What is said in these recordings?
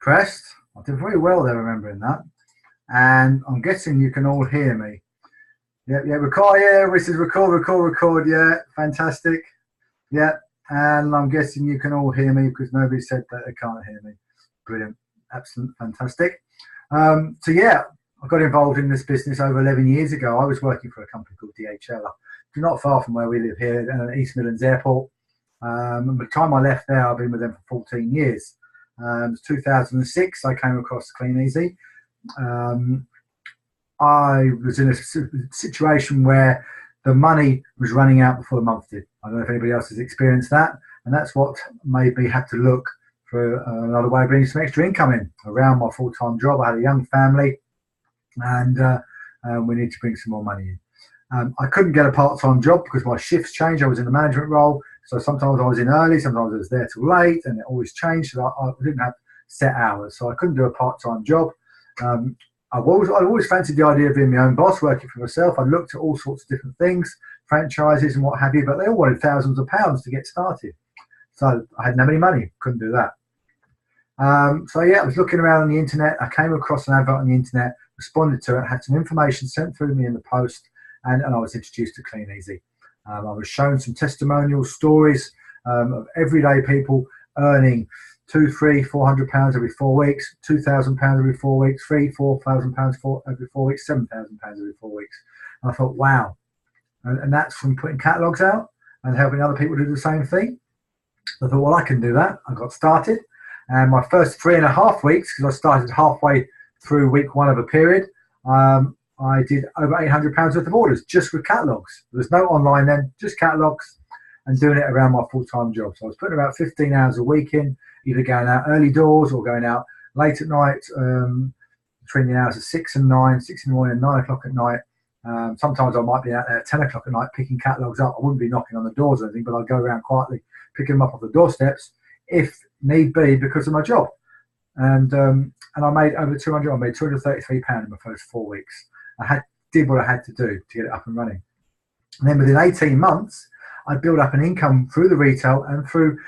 pressed. I did very well there remembering that. And I'm guessing you can all hear me. Yeah, record, yeah, this is record, yeah, fantastic. Yeah, and I'm guessing you can all hear me because nobody said that they can't hear me. Brilliant, absolute, fantastic. So yeah, I got involved in this business over 11 years ago. I was working for a company called DHL, not far from where we live here, at East Midlands Airport. And by the time I left there, I've been with them for 14 years. It was 2006, I came across Clean Easy. I was in a situation where the money was running out before the month did. I don't know if anybody else has experienced that. And that's what made me have to look for another way of bringing some extra income in around my full-time job. I had a young family and we need to bring some more money in. I couldn't get a part-time job because my shifts changed. I was in the management role. So sometimes I was in early, sometimes I was there till late, and it always changed. So I didn't have set hours. So I couldn't do a part-time job. I always fancied the idea of being my own boss, working for myself. I looked at all sorts of different things, franchises and what have you, but they all wanted thousands of pounds to get started. So I hadn't have any money, couldn't do that. So yeah, I was looking around on the internet. I came across an advert on the internet, responded to it, had some information sent through to me in the post, and I was introduced to Clean Easy. I was shown some testimonial stories of everyday people earning £200, £300, £400 every 4 weeks, £2,000 every 4 weeks, £3,000, £4,000 every 4 weeks, £7,000 every 4 weeks. And I thought, wow. And that's from putting catalogues out and helping other people do the same thing. I thought, well, I can do that. I got started. And my first 3.5 weeks, because I started halfway through week 1 of a period, I did over £800 worth of orders just with catalogues. There was no online then, just catalogues, and doing it around my full-time job. So I was putting about 15 hours a week in, either going out early doors or going out late at night, between the hours of 6 and 9, 6 in the morning and 9 o'clock at night. Sometimes I might be out there at 10 o'clock at night picking catalogues up. I wouldn't be knocking on the doors or anything, but I'd go around quietly picking them up off the doorsteps if need be because of my job. And I made over 200. I made £233 in my first 4 weeks. I did what I had to do to get it up and running. And then within 18 months, I built up an income through the retail and through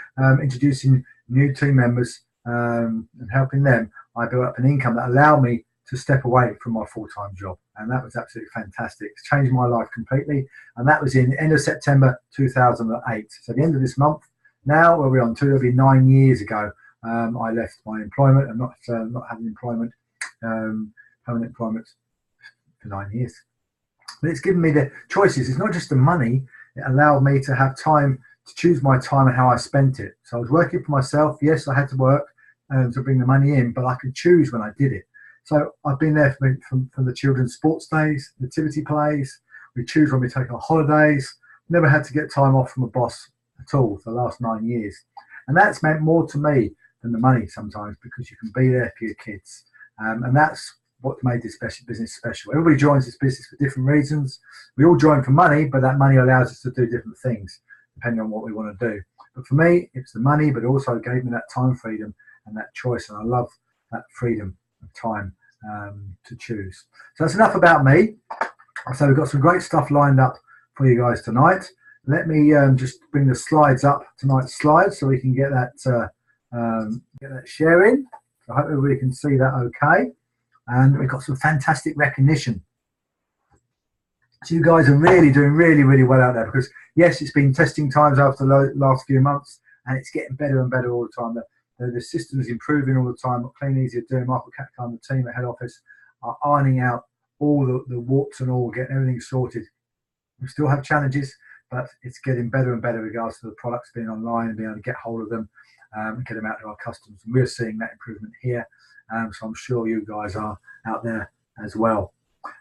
introducing new team members and helping them. I built up an income that allowed me to step away from my full-time job. And that was absolutely fantastic. It's changed my life completely. And that was in the end of September 2008. So the end of this month, now where we're on to, it'll be 9 years ago. I left my employment and not having employment, permanent employment for 9 years. But it's given me the choices. It's not just the money. It allowed me to have time to choose my time and how I spent it. So I was working for myself. Yes, I had to work to bring the money in, but I could choose when I did it. So I've been there from the children's sports days, nativity plays. We choose when we take our holidays. Never had to get time off from a boss at all for the last 9 years. And that's meant more to me than the money sometimes, because you can be there for your kids. And that's what made this business special. Everybody joins this business for different reasons. We all join for money, but that money allows us to do different things depending on what we want to do. But for me, it's the money, but also gave me that time freedom and that choice. And I love that freedom of time to choose. So that's enough about me. So we've got some great stuff lined up for you guys tonight. Let me just bring the slides up, tonight's slides, so we can get that sharing. So I hope everybody can see that okay. And we've got some fantastic recognition. So you guys are really doing really well out there, because yes, it's been testing times after the last few months, and it's getting better and better all the time. The system is improving all the time. What Clean Easy are doing, Michael Catcon, the team at head office, are ironing out all the warts and all, getting everything sorted. We still have challenges, but it's getting better and better regards to the products being online and being able to get hold of them and get them out to our customers. And we're seeing that improvement here. So I'm sure you guys are out there as well.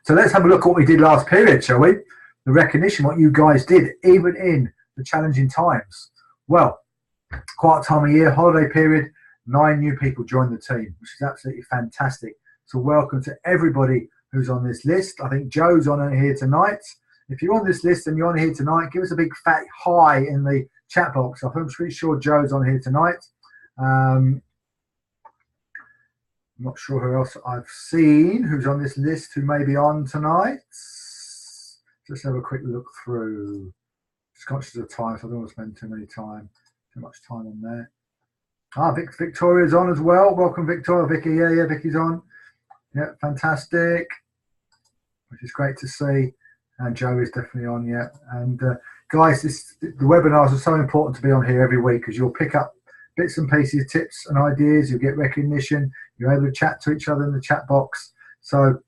So let's have a look at what we did last period, shall we? The recognition, what you guys did, even in the challenging times. Well, quiet time of year, holiday period, 9 new people joined the team, which is absolutely fantastic. So welcome to everybody who's on this list. I think Joe's on here tonight. If you're on this list and you're on here tonight, give us a big fat hi in the chat box. I'm pretty sure Joe's on here tonight. I'm not sure who else I've seen who's on this list who may be on tonight. Just have a quick look through. Just conscious of time, so I don't want to spend too much time on there. Victoria's on as well. Welcome, Victoria. Vicky, yeah, Vicky's on. Yeah, fantastic. Which is great to see. And Joe is definitely on, yeah. And guys, the webinars are so important to be on here every week because you'll pick up bits and pieces, tips and ideas. You'll get recognition. You're able to chat to each other in the chat box. So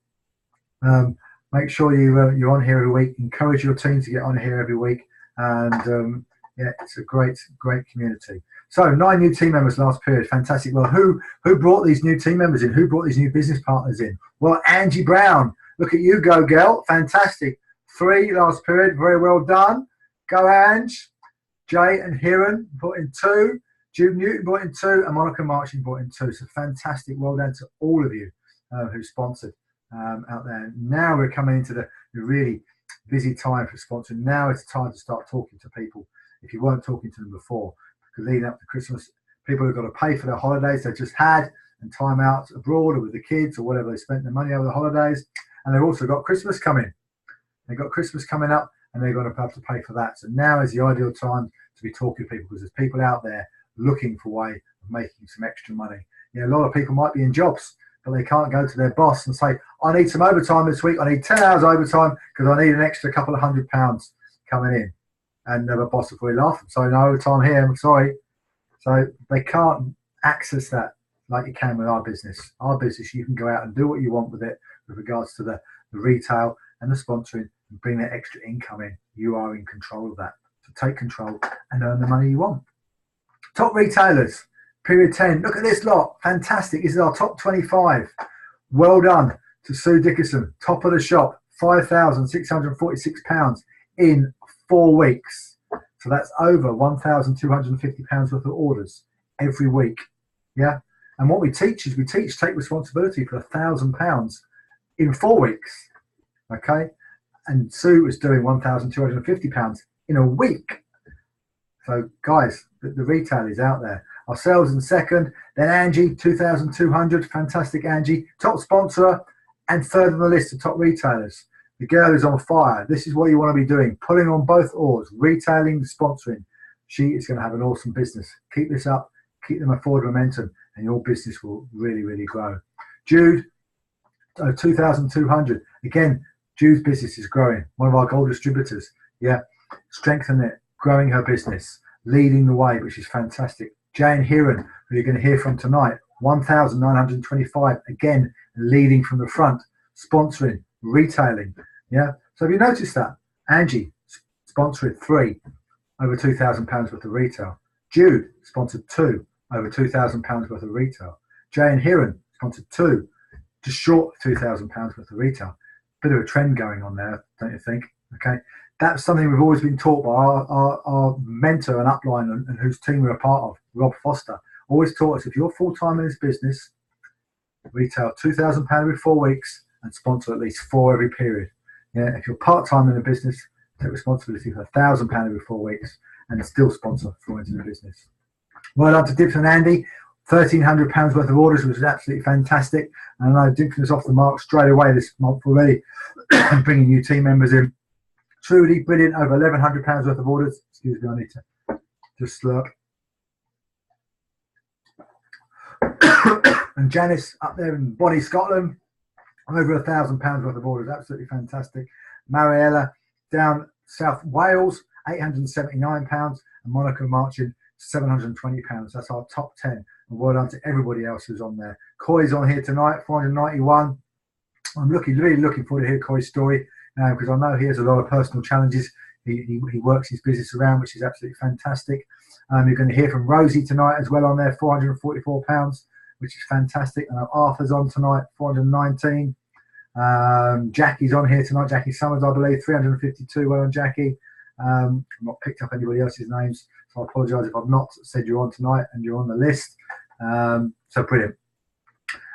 make sure you're on here every week. Encourage your team to get on here every week. And yeah, it's a great community. So 9 new team members last period. Fantastic. Well, who brought these new team members in? Who brought these new business partners in? Well, Angie Brown. Look at you go, girl. Fantastic. 3 last period. Very well done. Go, Ange. Jai and Hiren brought in 2. Jude Newton brought in 2. And Monica Marching brought in 2. So fantastic. Well done to all of you who sponsored out there. Now we're coming into the really busy time for sponsoring. Now it's time to start talking to people if you weren't talking to them before. Because leading up to Christmas, people have got to pay for their holidays they just had and time out abroad or with the kids or whatever they spent their money over the holidays. And they've also got Christmas coming. They've got Christmas coming up and they're going to have to pay for that. So now is the ideal time to be talking to people because there's people out there looking for a way of making some extra money. You know, a lot of people might be in jobs, but they can't go to their boss and say, I need some overtime this week. I need 10 hours overtime because I need an extra couple of £100 coming in. And the boss will probably laugh and say, no overtime here, I'm sorry. So they can't access that like you can with our business. Our business, you can go out and do what you want with it with regards to the retail and the sponsoring and bring that extra income in. You are in control of that. So take control and earn the money you want. Top retailers, period 10. Look at this lot. Fantastic. This is our top 25. Well done to Sue Dickerson. Top of the shop, £5,646 in 4 weeks. So that's over £1,250 worth of orders every week. Yeah. And what we teach is take responsibility for £1,000 in 4 weeks. Okay. And Sue is doing £1,250 in a week. So guys, the retail is out there. Ourselves in second, then Angie, 2,200. Fantastic, Angie. Top sponsor and third on the list of top retailers. The girl is on fire. This is what you want to be doing. Pulling on both oars, retailing, sponsoring. She is going to have an awesome business. Keep this up. Keep them forward momentum and your business will really, really grow. Jude, 2,200. Again, Jude's business is growing. One of our gold distributors. Yeah, strengthen it. Growing her business. Leading the way, which is fantastic. Jai Hiren, who you're going to hear from tonight. 1,925. Again, leading from the front. Sponsoring. Retailing. Yeah. So have you noticed that? Angie sponsored 3 over £2,000 worth of retail. Jude sponsored 2 over £2,000 worth of retail. Jai and Hiren sponsored 2 just short of £2,000 worth of retail. Bit of a trend going on there, don't you think? Okay. That's something we've always been taught by our mentor and upline and whose team we're a part of, Rob Foster. Always taught us if you're full-time in this business, retail £2,000 every 4 weeks and sponsor at least 4 every period. Yeah, if you're part-time in the business, take responsibility for £1,000 every 4 weeks and still sponsor 4 into the business. Well done to Dibson and Andy. £1,300 worth of orders, which is absolutely fantastic. And I know Dibson is off the mark straight away this month already, bringing new team members in. Truly brilliant, over £1,100 worth of orders. Excuse me, I need to just slurp. And Janice up there in Bonnie, Scotland, over £1,000 worth of orders. Absolutely fantastic. Mariella down South Wales, £879. And Monica Marching, £720. That's our top 10. And well done to everybody else who's on there. Coy's on here tonight, 491. I'm really looking forward to hear Coy's story because I know he has a lot of personal challenges. He works his business around, which is absolutely fantastic. You're going to hear from Rosie tonight as well on there, £444, which is fantastic. And Arthur's on tonight, 419. Jackie's on here tonight, Jackie Summers, I believe, 352. Well on Jackie. I've not picked up anybody else's names, so I apologise if I've not said you're on tonight and you're on the list. So brilliant.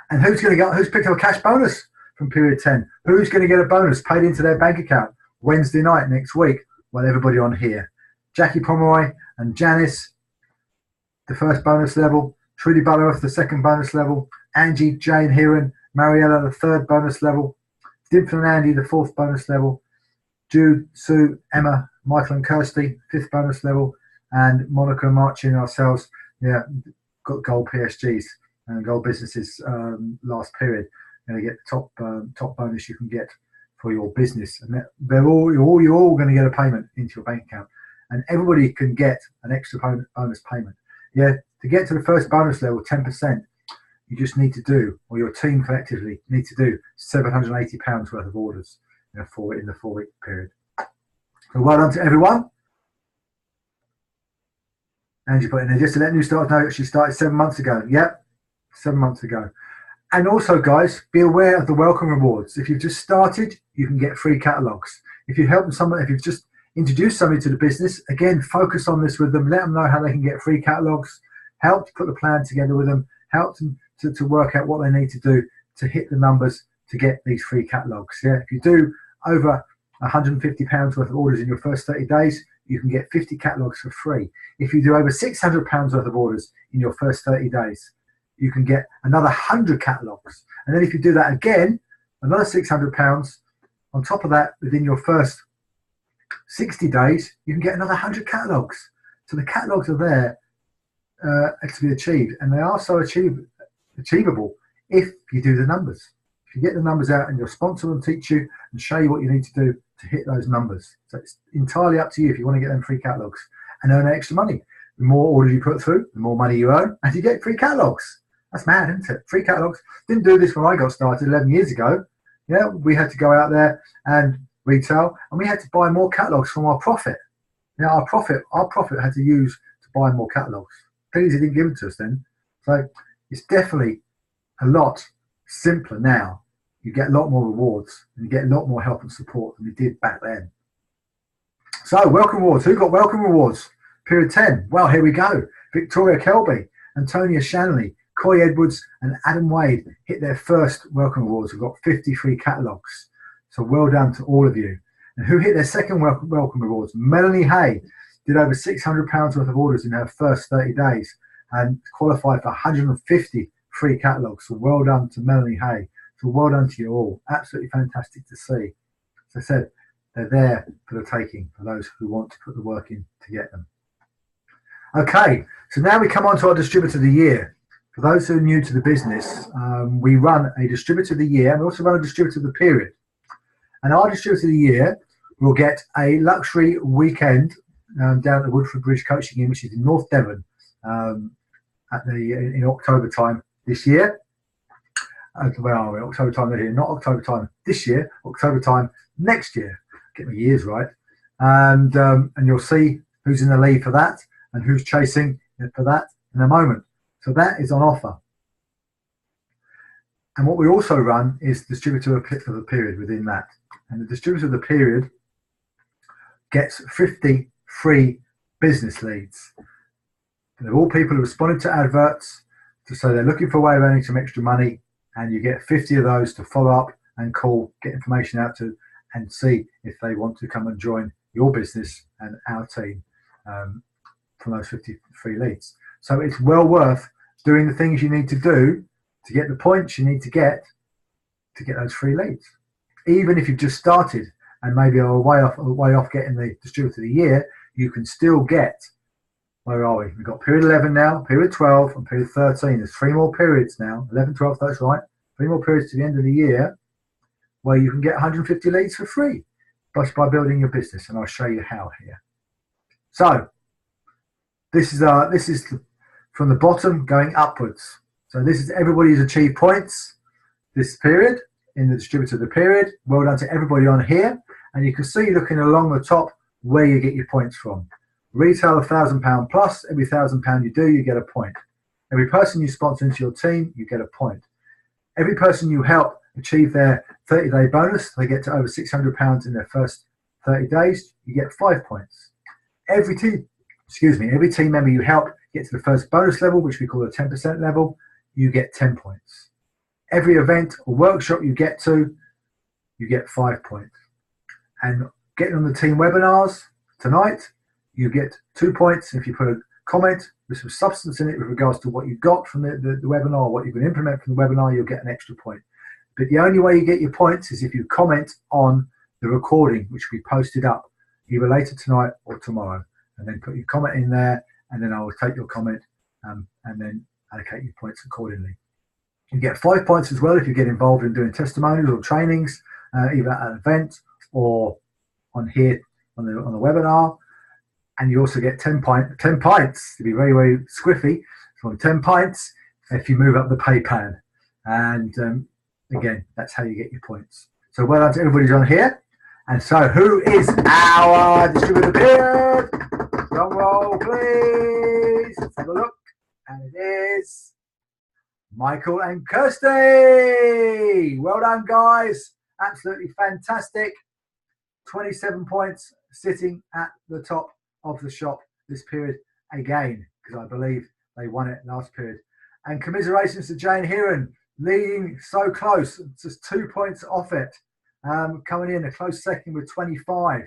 And who's picked up a cash bonus from period 10? Who's going to get a bonus paid into their bank account Wednesday night next week? Well, everybody on here. Jackie Pomeroy and Janice, the first bonus level. Trudy Butteroff, the second bonus level. Angie, Jane Hiren, Mariella, the third bonus level. Dimple and Andy, the fourth bonus level. Jude, Sue, Emma, Michael and Kirsty, fifth bonus level. And Monica, Marching, ourselves. Yeah, got gold PSGs and gold businesses last period. You're going to get the top bonus you can get for your business, and you're all going to get a payment into your bank account, and everybody can get an extra bonus payment. Yeah, to get to the first bonus level, 10%, you just need to do, or your team collectively need to do, £780 worth of orders in the 4-week period. So well done to everyone. And you put in there, just to let new starters know, she started 7 months ago. Yep, 7 months ago. And also, guys, be aware of the welcome rewards. If you've just started, you can get free catalogs. If you help someone, if you've just introduced somebody to the business, again, focus on this with them. Let them know how they can get free catalogs. Help to put the plan together with them. Help them to work out what they need to do to hit the numbers to get these free catalogs. Yeah, if you do over £150 worth of orders in your first 30 days, you can get 50 catalogs for free. If you do over £600 worth of orders in your first 30 days, you can get another 100 catalogs. And then if you do that again, another £600. On top of that, within your first 60 days, you can get another 100 catalogs. So the catalogs are there to be achieved, and they are so achievable if you do the numbers. If you get the numbers out and your sponsor will teach you and show you what you need to do to hit those numbers. So it's entirely up to you if you want to get them free catalogs and earn extra money. The more orders you put through, the more money you earn, and you get free catalogs. That's mad, isn't it? Free catalogs. Didn't do this when I got started 11 years ago. Yeah, we had to go out there and retail, and we had to buy more catalogs from our profit. Now our profit had to use to buy more catalogs. Things he didn't give it to us then. So it's definitely a lot simpler now. You get a lot more rewards, and you get a lot more help and support than you did back then. So welcome rewards. Who got welcome rewards? Period 10. Well, here we go. Victoria Kelby, Antonia Shanley, Coy Edwards and Adam Wade hit their first welcome awards. We've got 50 free catalogs. So well done to all of you. And who hit their second welcome awards? Melanie Hay did over £600 worth of orders in her first 30 days and qualified for 150 free catalogs. So well done to Melanie Hay. So well done to you all. Absolutely fantastic to see. As I said, they're there for the taking for those who want to put the work in to get them. Okay, so now we come on to our Distributor of the Year. For those who are new to the business, we run a Distributor of the Year and we also run a Distributor of the Period. And our Distributor of the Year will get a luxury weekend down at the Woodford Bridge Coaching Inn, which is in North Devon, in October time this year. Where are we? October time this year, not October time this year, October time next year. Get my years right. And you'll see who's in the lead for that and who's chasing for that in a moment. So that is on offer. And what we also run is Distributor of the Period within that. And the Distributor of the Period gets 50 free business leads. They're all people who responded to adverts, so they're looking for a way of earning some extra money, and you get 50 of those to follow up and call, get information out to, and see if they want to come and join your business and our team from those 50 free leads. So it's well worth doing the things you need to do to get the points you need to get those free leads. Even if you've just started and maybe are way off getting the Distributor of the Year, you can still get, where are we? We've got period 11 now, period 12 and period 13. There's 3 more periods now, 11, 12, that's right. 3 more periods to the end of the year where you can get 150 leads for free just by building your business, and I'll show you how here. So this is from the bottom going upwards. So this is everybody who's achieved points this period in the Distributor of the Period. Well done to everybody on here. And you can see looking along the top where you get your points from. Retail £1,000 plus, every £1,000 you do, you get a point. Every person you sponsor into your team, you get a point. Every person you help achieve their 30-day bonus, they get to over £600 in their first 30 days, you get 5 points. Every team member you help get to the first bonus level, which we call the 10% level, you get 10 points. Every event or workshop you get to, you get 5 points. And getting on the team webinars tonight, you get 2 points. If you put a comment with some substance in it with regards to what you got from the webinar or what you can implement from the webinar, you'll get an extra point. But the only way you get your points is if you comment on the recording, which we posted up either later tonight or tomorrow. And then put your comment in there, and then I will take your comment and then allocate your points accordingly. You get 5 points as well if you get involved in doing testimonials or trainings, either at an event or on here on the webinar. And you also get 10 pints to be very, very squiffy. So 10 pints if you move up the pay plan. And again, that's how you get your points. So well done to everybody's on here. And so who is our distributor beard? Drum roll, please. Let's have a look. And it is Michael and Kirsty. Well done, guys. Absolutely fantastic. 27 points sitting at the top of the shop this period again, because I believe they won it last period. And commiserations to Jai Hiren, leading so close, just 2 points off it. Coming in a close second with 25.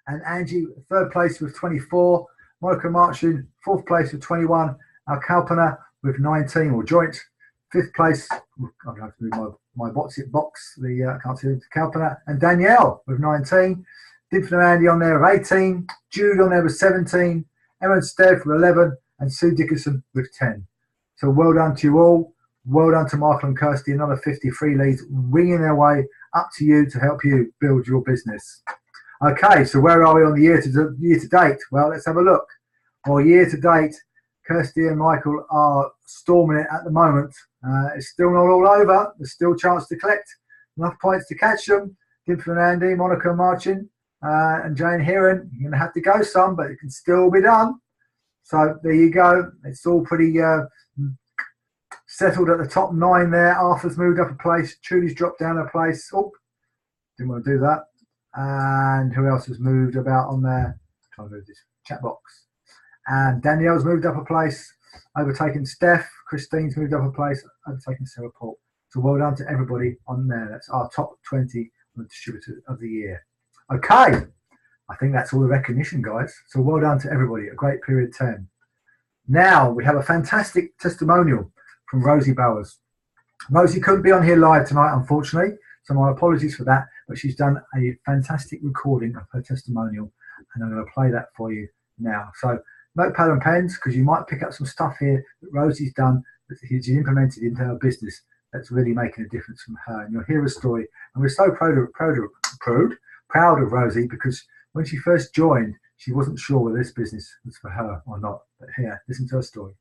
And Angie, third place with 24. Monica Marchin, fourth place with 21. Al Kalpana with 19, or joint fifth place. I'm going to have to move my what's it box. I can't see it. Kalpana and Danielle with 19. Dimfna Andy on there with 18. Jude on there with 17. Emma and Steph with 11. And Sue Dickerson with 10. So well done to you all. Well done to Michael and Kirsty. Another 53 leads winging their way up to you to help you build your business. Okay, so where are we on the year to date? Well, let's have a look. Well, year to date, Kirsty and Michael are storming it at the moment. It's still not all over. There's still a chance to collect enough points to catch them. Dimfna and Andy, Monica Marchin, and Jai Hiren. You're going to have to go some, but it can still be done. So there you go. It's all pretty settled at the top 9 there. Arthur's moved up a place. Trudy's dropped down a place. Oh, didn't want to do that. And who else has moved about on there? Trying to move this chat box. And Danielle's moved up a place, overtaken Steph. Christine's moved up a place, overtaken Sarah Paul. So well done to everybody on there. That's our top 20 on the distributor of the year. Okay, I think that's all the recognition, guys. So well done to everybody. A great period 10. Now we have a fantastic testimonial from Rosie Bowers. Rosie couldn't be on here live tonight, unfortunately, so my apologies for that, but she's done a fantastic recording of her testimonial, and I'm going to play that for you now. So notepad and pens, because you might pick up some stuff here that Rosie's done, that she's implemented into her business, that's really making a difference from her. And you'll hear a story, and we're so proud of Rosie, because when she first joined, she wasn't sure whether this business was for her or not. But here, listen to her story.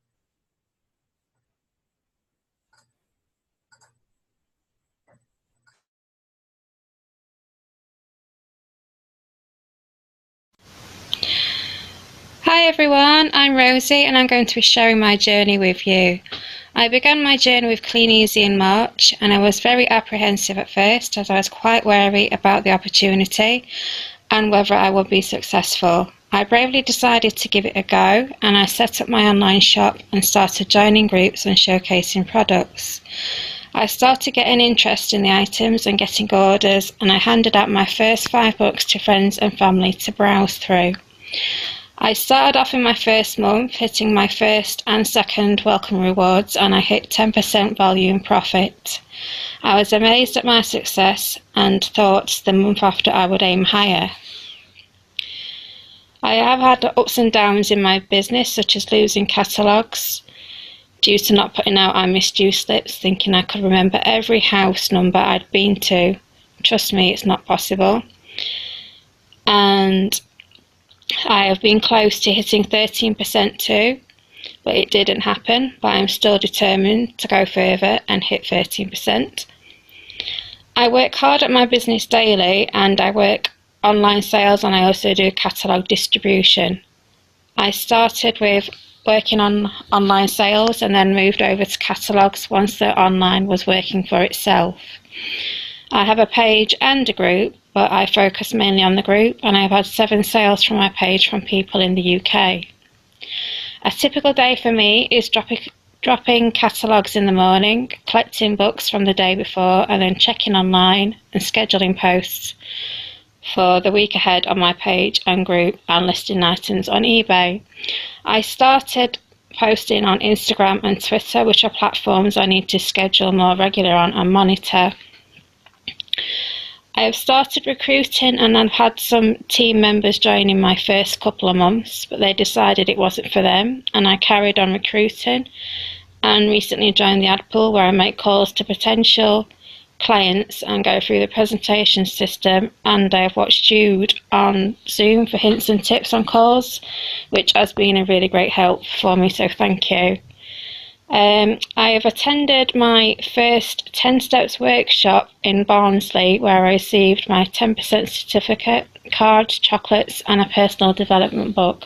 Hi everyone, I'm Rosie and I'm going to be sharing my journey with you. I began my journey with Clean Easy in March, and I was very apprehensive at first as I was quite wary about the opportunity and whether I would be successful. I bravely decided to give it a go, and I set up my online shop and started joining groups and showcasing products. I started getting interest in the items and getting orders, and I handed out my first 5 books to friends and family to browse through. I started off in my first month hitting my first and second welcome rewards, and I hit 10% volume profit. I was amazed at my success and thought the month after I would aim higher. I have had ups and downs in my business, such as losing catalogues due to not putting out our misdue slips, thinking I could remember every house number I'd been to. Trust me, it's not possible. And I have been close to hitting 13% too, but it didn't happen. But I'm still determined to go further and hit 13%. I work hard at my business daily, and I work online sales, and I also do catalogue distribution. I started with working on online sales and then moved over to catalogues once the online was working for itself. I have a page and a group, but I focus mainly on the group, and I've had 7 sales from my page from people in the UK. A typical day for me is dropping catalogues in the morning, collecting books from the day before, and then checking online and scheduling posts for the week ahead on my page and group, and listing items on eBay. I started posting on Instagram and Twitter, which are platforms I need to schedule more regular on and monitor. I have started recruiting and I've had some team members join in my first couple of months, but they decided it wasn't for them, and I carried on recruiting and recently joined the ad pool where I make calls to potential clients and go through the presentation system, and I've watched Jude on Zoom for hints and tips on calls, which has been a really great help for me, so thank you. I have attended my first 10 Steps workshop in Barnsley where I received my 10% certificate, cards, chocolates and a personal development book.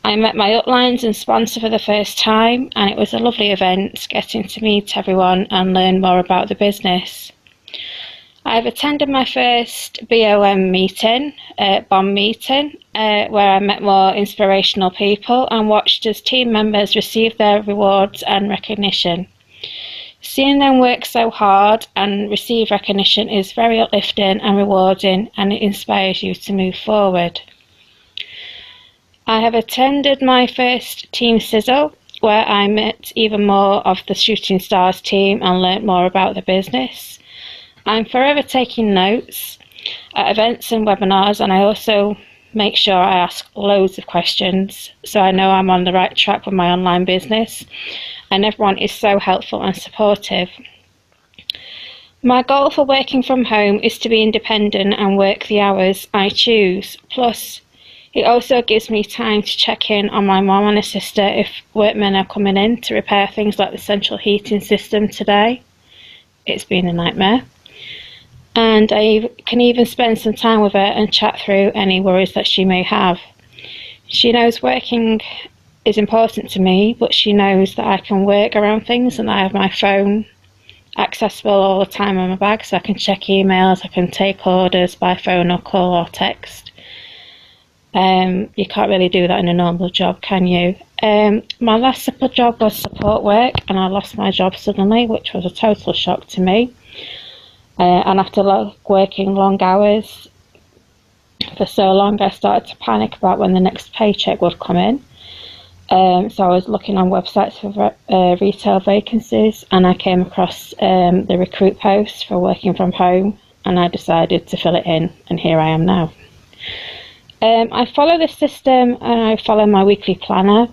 I met my uplines and sponsor for the first time, and it was a lovely event getting to meet everyone and learn more about the business. I've attended my first BOM meeting, BOM meeting, where I met more inspirational people and watched as team members receive their rewards and recognition. Seeing them work so hard and receive recognition is very uplifting and rewarding, and it inspires you to move forward. I have attended my first team sizzle, where I met even more of the Shooting Stars team and learnt more about the business. I'm forever taking notes at events and webinars, and I also make sure I ask loads of questions so I know I'm on the right track with my online business, and everyone is so helpful and supportive. My goal for working from home is to be independent and work the hours I choose. Plus, it also gives me time to check in on my mum and a sister if workmen are coming in to repair things like the central heating system today. It's been a nightmare. And I can even spend some time with her and chat through any worries that she may have. She knows working is important to me, but she knows that I can work around things and I have my phone accessible all the time in my bag, so I can check emails, I can take orders by phone or call or text. You can't really do that in a normal job, can you? My last support job was support work, and I lost my job suddenly, which was a total shock to me. And after working long hours for so long, I started to panic about when the next paycheck would come in. So I was looking on websites for retail vacancies, and I came across the recruit post for working from home, and I decided to fill it in, and here I am now. I follow the system and I follow my weekly planner.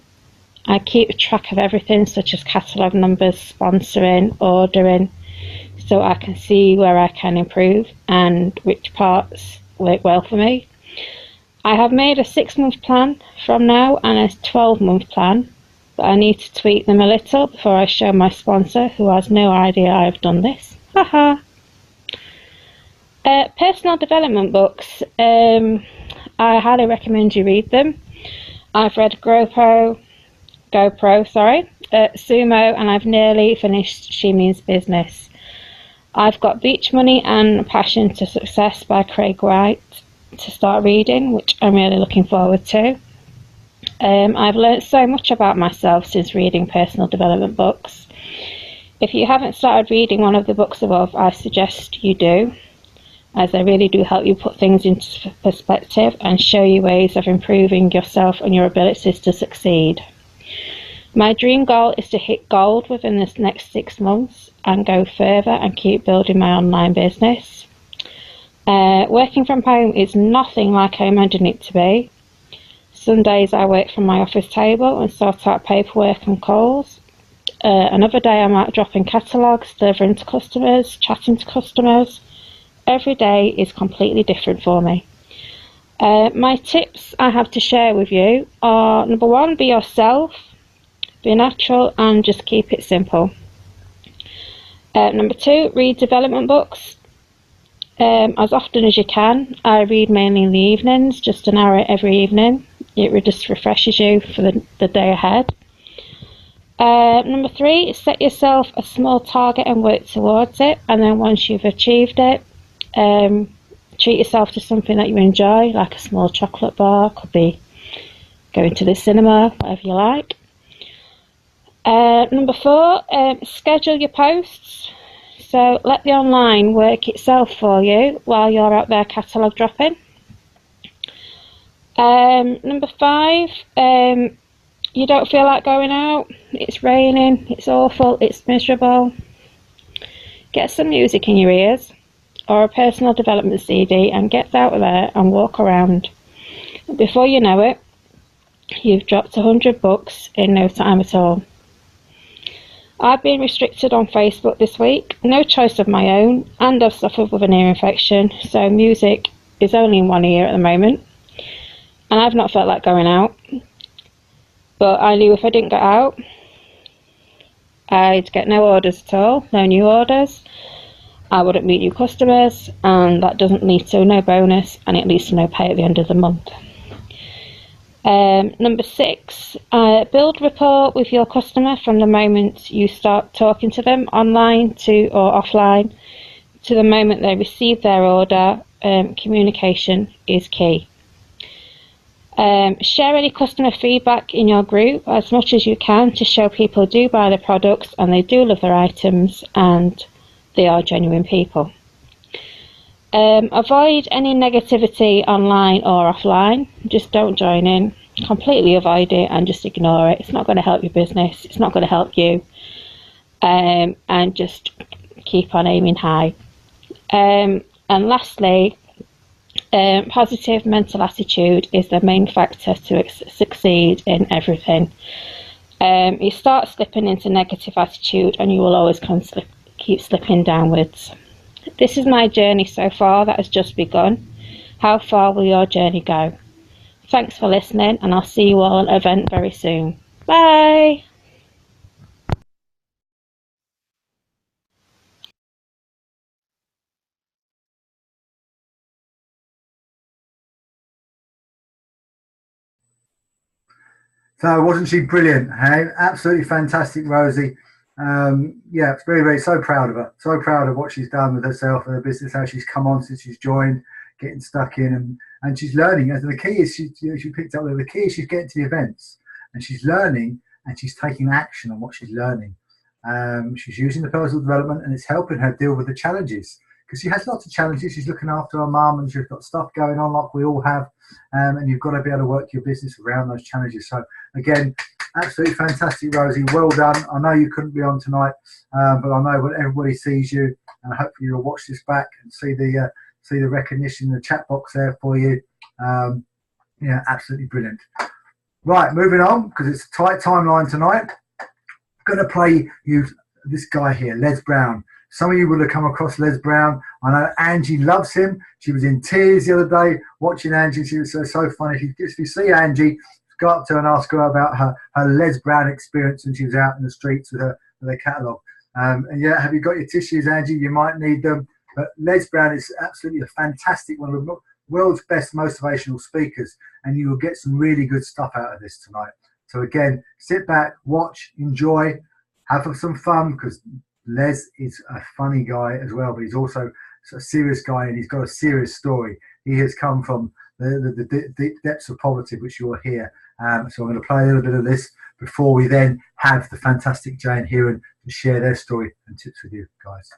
I keep track of everything such as catalogue numbers, sponsoring, ordering, so I can see where I can improve and which parts work well for me. I have made a 6-month plan from now and a 12-month plan, but I need to tweak them a little before I show my sponsor, who has no idea I've done this. Haha! Personal development books. I highly recommend you read them. I've read GoPro, Sumo, and I've nearly finished She Means Business. I've got Beach Money and Passion to Success by Craig Wright to start reading, which I'm really looking forward to. I've learnt so much about myself since reading personal development books. If you haven't started reading one of the books above, I suggest you do, as they really do help you put things into perspective and show you ways of improving yourself and your abilities to succeed. My dream goal is to hit gold within this next 6 months and go further and keep building my online business. Working from home is nothing like I imagined it to be. Some days I work from my office table and sort out paperwork and calls. Another day I'm out dropping catalogues, delivering to customers, chatting to customers. Every day is completely different for me. My tips I have to share with you are: number 1, be yourself, be natural, and just keep it simple. Number 2, read development books as often as you can. I read mainly in the evenings, just an hour every evening. It just refreshes you for the day ahead. Number 3, set yourself a small target and work towards it, and then once you've achieved it, treat yourself to something that you enjoy, like a small chocolate bar, could be going to the cinema, whatever you like. Number 4, schedule your posts. So let the online work itself for you while you're out there catalogue dropping. Number 5, you don't feel like going out, it's raining, it's awful, it's miserable. Get some music in your ears or a personal development CD and gets out there and walk around. Before you know it, you've dropped 100 books in no time at all. I've been restricted on Facebook this week, no choice of my own, and I've suffered with an ear infection, so music is only in one ear at the moment, and I've not felt like going out. But I knew if I didn't get out, I'd get no orders at all, no new orders, I wouldn't meet new customers, and that doesn't lead to no bonus, and it leads to no pay at the end of the month. Number 6, build rapport with your customer from the moment you start talking to them online or offline to the moment they receive their order. Communication is key. Share any customer feedback in your group as much as you can to show people do buy the products and they do love their items and they are genuine people. Avoid any negativity online or offline. Just don't join in. Completely avoid it and just ignore it. It's not going to help your business. It's not going to help you. And just keep on aiming high. And lastly, positive mental attitude is the main factor to succeed in everything. You start slipping into negative attitude and you will always keep slipping downwards. This is my journey so far that has just begun. How far will your journey go? Thanks for listening, and I'll see you all at an event very soon. Bye! So wasn't she brilliant? Hey, absolutely fantastic, Rosie. Yeah, it's very, very, so proud of her. So proud of what she's done with herself and her business, how she's come on since she's joined, getting stuck in, and she's learning. And the key is, she picked up there, the key is she's getting to the events and she's learning and she's taking action on what she's learning. She's using the personal development and it's helping her deal with the challenges because she has lots of challenges. She's looking after her mum and she's got stuff going on like we all have. And you've got to be able to work your business around those challenges. So again, absolutely fantastic, Rosie. Well done. I know you couldn't be on tonight, but I know when everybody sees you, and hopefully you'll watch this back and see the recognition in the chat box there for you. Yeah, absolutely brilliant. Right, moving on because it's a tight timeline tonight. I'm going to play you this guy here, Les Brown. Some of you will have come across Les Brown. I know Angie loves him. She was in tears the other day watching Angie. She was so funny. If you see Angie, go up to her and ask her about her Les Brown experience when she was out in the streets with her catalogue. And yeah, have you got your tissues, Angie? You might need them. But Les Brown is absolutely a fantastic, one of the world's best motivational speakers, and you will get some really good stuff out of this tonight. So again, sit back, watch, enjoy, have some fun, because Les is a funny guy as well, but he's also a serious guy and he's got a serious story. He has come from the deep depths of poverty, which you'll hear. So I'm going to play a little bit of this before we then have the fantastic Jai Hiren to share their story and tips with you guys.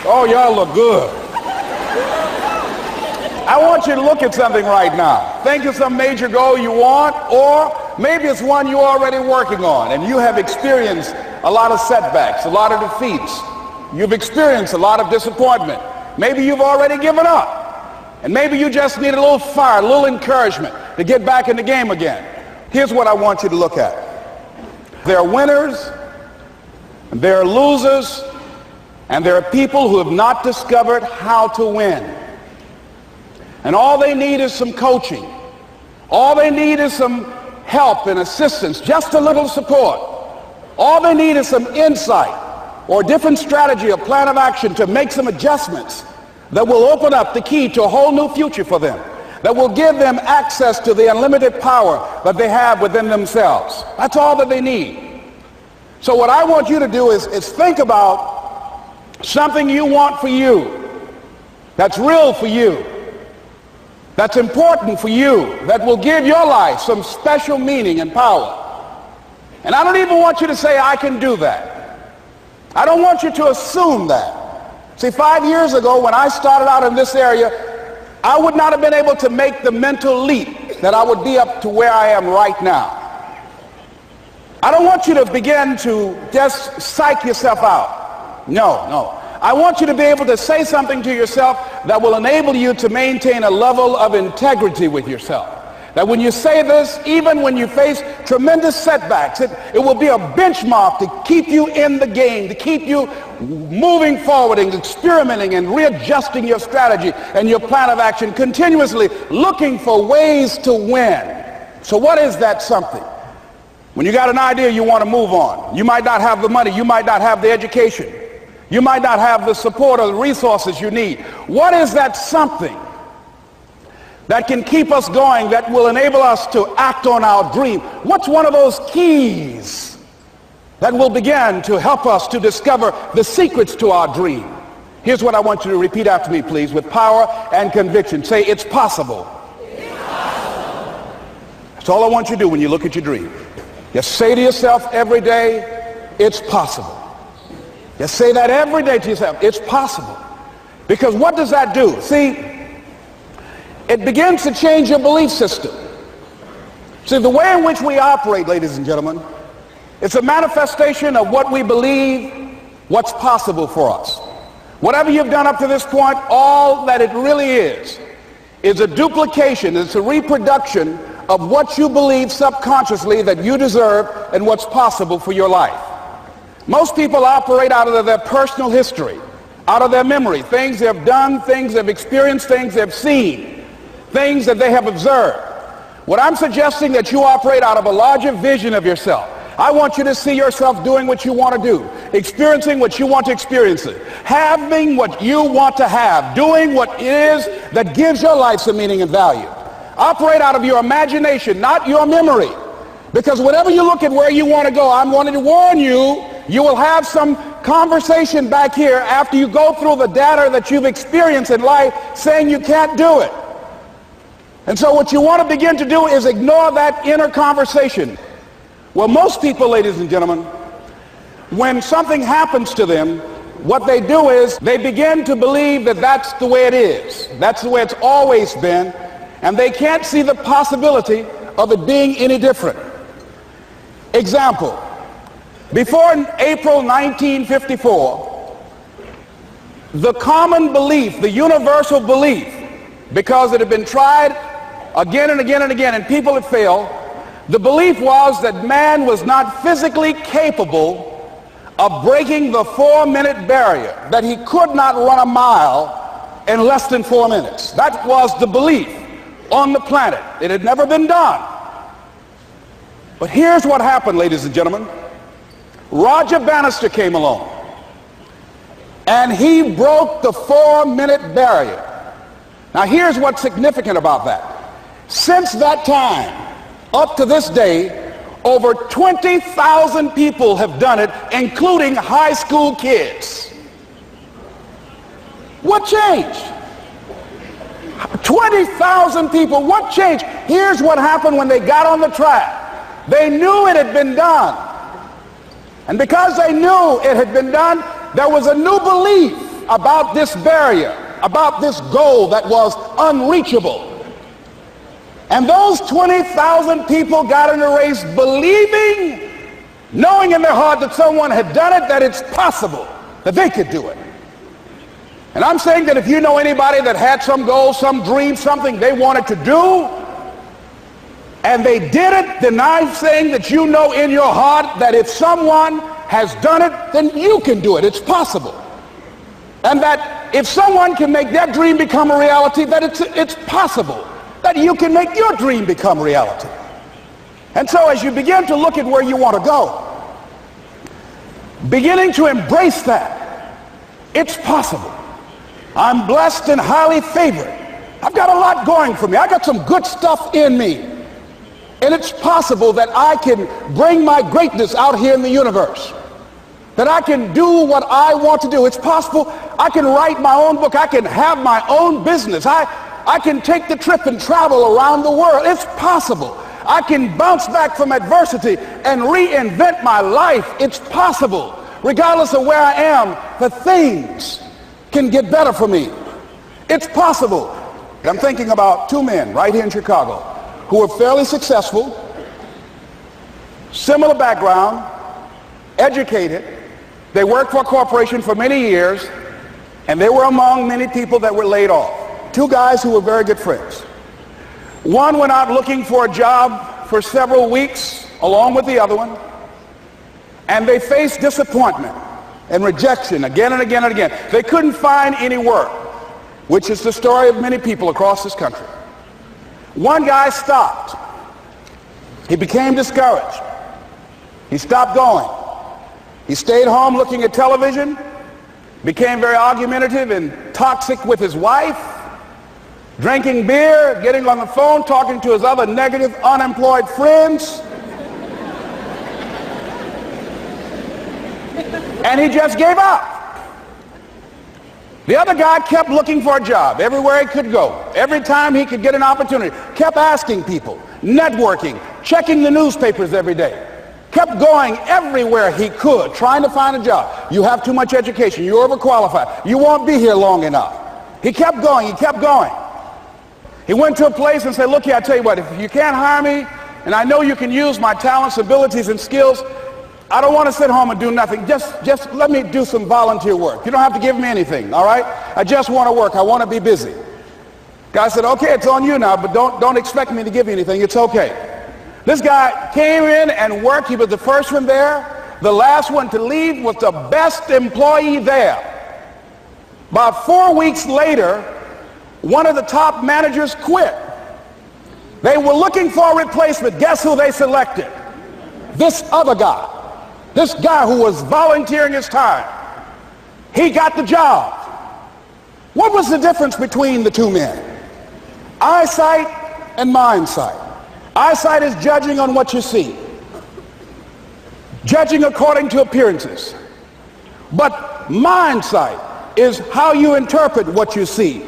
Oh, y'all look good. I want you to look at something right now. Think of some major goal you want, or maybe it's one you're already working on and you have experienced a lot of setbacks, a lot of defeats. You've experienced a lot of disappointment. Maybe you've already given up. And maybe you just need a little fire, a little encouragement to get back in the game again. Here's what I want you to look at. There are winners, and there are losers, and there are people who have not discovered how to win. And all they need is some coaching. All they need is some help and assistance, just a little support. All they need is some insight or a different strategy, a plan of action to make some adjustments that will open up the key to a whole new future for them, that will give them access to the unlimited power that they have within themselves. That's all that they need. So what I want you to do is think about something you want for you, that's real for you, that's important for you, that will give your life some special meaning and power. And I don't even want you to say, I can do that. I don't want you to assume that. See, 5 years ago when I started out in this area, I would not have been able to make the mental leap that I would be up to where I am right now. I don't want you to begin to just psych yourself out. No. I want you to be able to say something to yourself that will enable you to maintain a level of integrity with yourself. That when you say this, even when you face tremendous setbacks, it will be a benchmark to keep you in the game, to keep you moving forward and experimenting and readjusting your strategy and your plan of action, continuously looking for ways to win. So what is that something? When you got an idea you want to move on, you might not have the money, you might not have the education, you might not have the support or the resources you need. What is that something that can keep us going, that will enable us to act on our dream? What's one of those keys that will begin to help us to discover the secrets to our dream? Here's what I want you to repeat after me, please, with power and conviction. Say, it's possible. It's possible. That's all I want you to do when you look at your dream. Just say to yourself every day, it's possible. Just say that every day to yourself, it's possible. Because what does that do? See, it begins to change your belief system. See, the way in which we operate, ladies and gentlemen, it's a manifestation of what we believe, what's possible for us. Whatever you've done up to this point, all that it really is a duplication, it's a reproduction of what you believe subconsciously that you deserve and what's possible for your life. Most people operate out of their personal history, out of their memory, things they've done, things they've experienced, things they've seen, things that they have observed. What I'm suggesting that you operate out of a larger vision of yourself. I want you to see yourself doing what you want to do, experiencing what you want to experience, having what you want to have, doing what it is that gives your life some meaning and value. Operate out of your imagination, not your memory. Because whenever you look at where you want to go, I'm wanting to warn you, you will have some conversation back here after you go through the data that you've experienced in life saying you can't do it. And so what you want to begin to do is ignore that inner conversation. Well, most people, ladies and gentlemen, when something happens to them, what they do is they begin to believe that that's the way it is. That's the way it's always been. And they can't see the possibility of it being any different. Example, before April 1954, the common belief, the universal belief, because it had been tried again and again and again and people had failed, the belief was that man was not physically capable of breaking the 4-minute barrier, that he could not run a mile in less than 4 minutes. That was the belief on the planet. It had never been done. But here's what happened, ladies and gentlemen. Roger Bannister came along and he broke the 4-minute barrier. Now here's what's significant about that. Since that time, up to this day, over 20,000 people have done it, including high school kids. What changed? 20,000 people, what changed? Here's what happened when they got on the track. They knew it had been done. And because they knew it had been done, there was a new belief about this barrier, about this goal that was unreachable. And those 20,000 people got in the race believing, knowing in their heart that someone had done it, that it's possible, that they could do it. And I'm saying that if you know anybody that had some goal, some dream, something they wanted to do, and they did it, then I'm saying that you know in your heart that if someone has done it, then you can do it. It's possible. And that if someone can make their dream become a reality, that it's possible that you can make your dream become reality. And so as you begin to look at where you want to go, beginning to embrace that, it's possible. I'm blessed and highly favored. I've got a lot going for me. I got some good stuff in me. And it's possible that I can bring my greatness out here in the universe. That I can do what I want to do. It's possible I can write my own book. I can have my own business. I can take the trip and travel around the world. It's possible. I can bounce back from adversity and reinvent my life. It's possible. Regardless of where I am, the things can get better for me. It's possible. I'm thinking about two men right here in Chicago who were fairly successful, similar background, educated. They worked for a corporation for many years, and they were among many people that were laid off. Two guys who were very good friends. One went out looking for a job for several weeks along with the other one, and they faced disappointment and rejection again and again and again. They couldn't find any work, which is the story of many people across this country. One guy stopped. He became discouraged. He stopped going. He stayed home looking at television, became very argumentative and toxic with his wife, drinking beer, getting on the phone, talking to his other negative, unemployed friends. And he just gave up. The other guy kept looking for a job everywhere he could go. Every time he could get an opportunity, kept asking people, networking, checking the newspapers every day. Kept going everywhere he could, trying to find a job. You have too much education. You're overqualified. You won't be here long enough. He kept going. He kept going. He went to a place and said, look here, I tell you what, if you can't hire me, and I know you can use my talents, abilities, and skills, I don't want to sit home and do nothing. Just let me do some volunteer work. You don't have to give me anything, all right? I just want to work. I want to be busy. Guy said, okay, it's on you now, but don't expect me to give you anything. It's okay. This guy came in and worked. He was the first one there. The last one to leave was the best employee there. About 4 weeks later, one of the top managers quit. They were looking for a replacement. Guess who they selected? This other guy. This guy who was volunteering his time. He got the job. What was the difference between the two men? Eyesight and mindsight. Eyesight is judging on what you see, judging according to appearances. But mindsight is how you interpret what you see.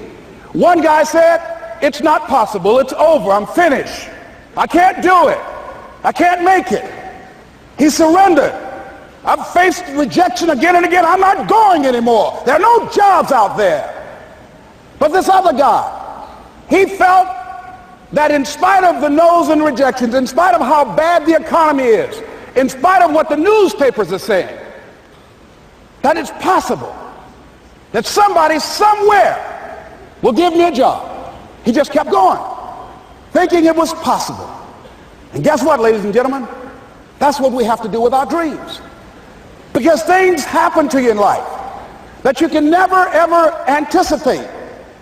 One guy said, it's not possible, it's over, I'm finished. I can't do it. I can't make it. He surrendered. I've faced rejection again and again. I'm not going anymore. There are no jobs out there. But this other guy, he felt that in spite of the no's and rejections, in spite of how bad the economy is, in spite of what the newspapers are saying, that it's possible that somebody somewhere will give me a job. He just kept going, thinking it was possible. And guess what, ladies and gentlemen? That's what we have to do with our dreams. Because things happen to you in life that you can never, ever anticipate.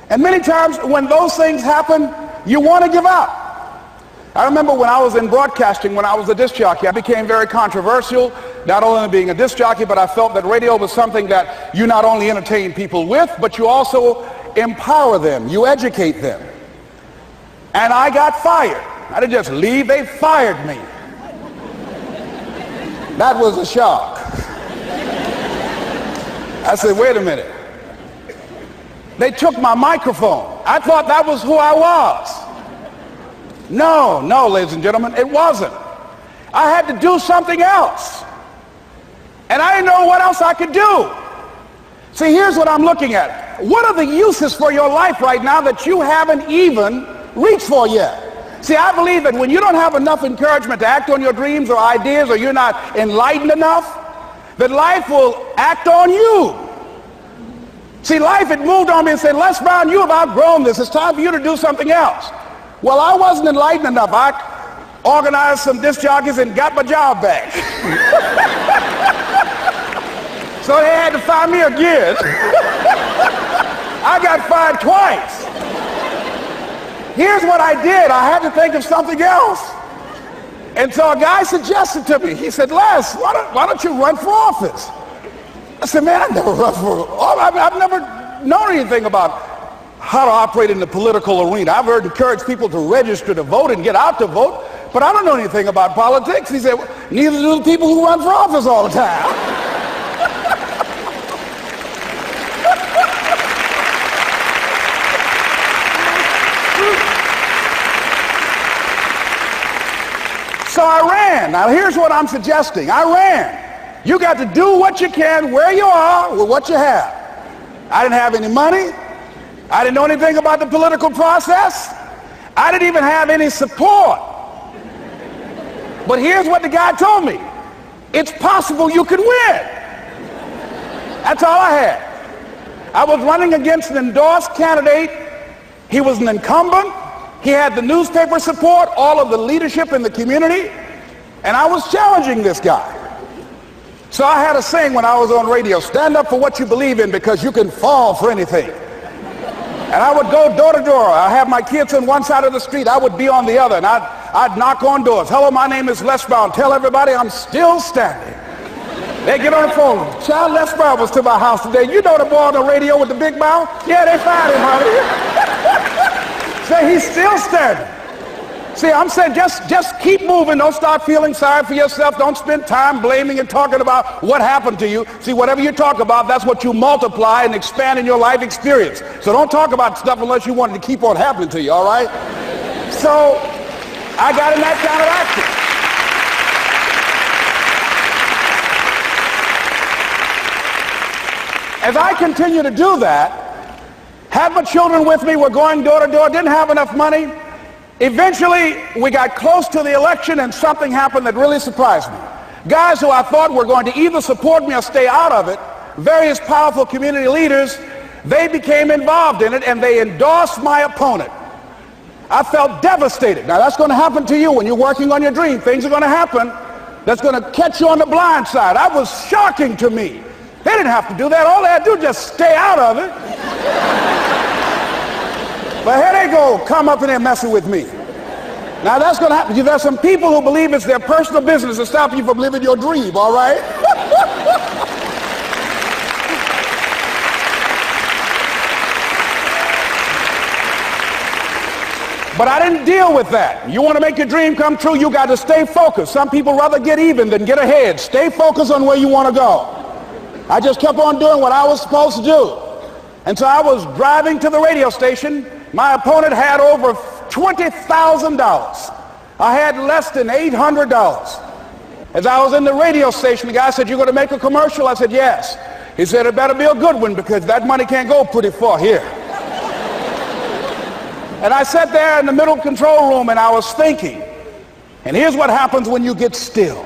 And many times when those things happen, you want to give up. I remember when I was in broadcasting, when I was a disc jockey, I became very controversial, not only being a disc jockey, but I felt that radio was something that you not only entertain people with, but you also empower them, you educate them. And I got fired. I didn't just leave, they fired me. That was a shock. I said, wait a minute. They took my microphone. I thought that was who I was. No, ladies and gentlemen, it wasn't. I had to do something else. And I didn't know what else I could do. See, here's what I'm looking at. What are the uses for your life right now that you haven't even reached for yet? See, I believe that when you don't have enough encouragement to act on your dreams or ideas, or you're not enlightened enough, that life will act on you. See, life had moved on me and said, Les Brown, you have outgrown this. It's time for you to do something else. Well, I wasn't enlightened enough. I organized some disc jockeys and got my job back. So they had to fire me again. I got fired twice. Here's what I did. I had to think of something else. And so a guy suggested to me, he said, Les, why don't you run for office? I said, man, I've never run for office. I've never known anything about how to operate in the political arena. I've encouraged people to register to vote and get out to vote, but I don't know anything about politics. He said, neither do the people who run for office all the time. So I ran. Now here's what I'm suggesting. I ran. You got to do what you can where you are with what you have. I didn't have any money. I didn't know anything about the political process. I didn't even have any support. But here's what the guy told me. It's possible you could win. That's all I had. I was running against an endorsed candidate. He was an incumbent. He had the newspaper support, all of the leadership in the community, and I was challenging this guy. So I had a saying when I was on radio, stand up for what you believe in because you can fall for anything. And I would go door to door. I have my kids on one side of the street. I would be on the other, and I'd knock on doors. Hello, my name is Les Brown. Tell everybody I'm still standing. They get on the phone. Child, Les Brown was to my house today. You know the boy on the radio with the big mouth? Yeah, they fired him, honey. Say he's still standing. See, I'm saying just keep moving. Don't start feeling sorry for yourself. Don't spend time blaming and talking about what happened to you. See, whatever you talk about, that's what you multiply and expand in your life experience. So don't talk about stuff unless you want it to keep on happening to you, all right? So I got in that kind of action. As I continue to do that, had my children with me, were going door to door, didn't have enough money. Eventually, we got close to the election and something happened that really surprised me. Guys who I thought were going to either support me or stay out of it, various powerful community leaders, they became involved in it and they endorsed my opponent. I felt devastated. Now that's going to happen to you when you're working on your dream. Things are going to happen that's going to catch you on the blind side. That was shocking to me. They didn't have to do that. All they had to do was just stay out of it. But here they go, come up in there messing with me. Now that's going to happen. There's some people who believe it's their personal business to stop you from living your dream, all right? But I didn't deal with that. You want to make your dream come true, you got to stay focused. Some people rather get even than get ahead. Stay focused on where you want to go. I just kept on doing what I was supposed to do. And so I was driving to the radio station. My opponent had over $20,000. I had less than $800. As I was in the radio station, the guy said, "You're going to make a commercial?" I said, "Yes." He said, "It better be a good one because that money can't go pretty far here." And I sat there in the middle control room and I was thinking. And here's what happens when you get still.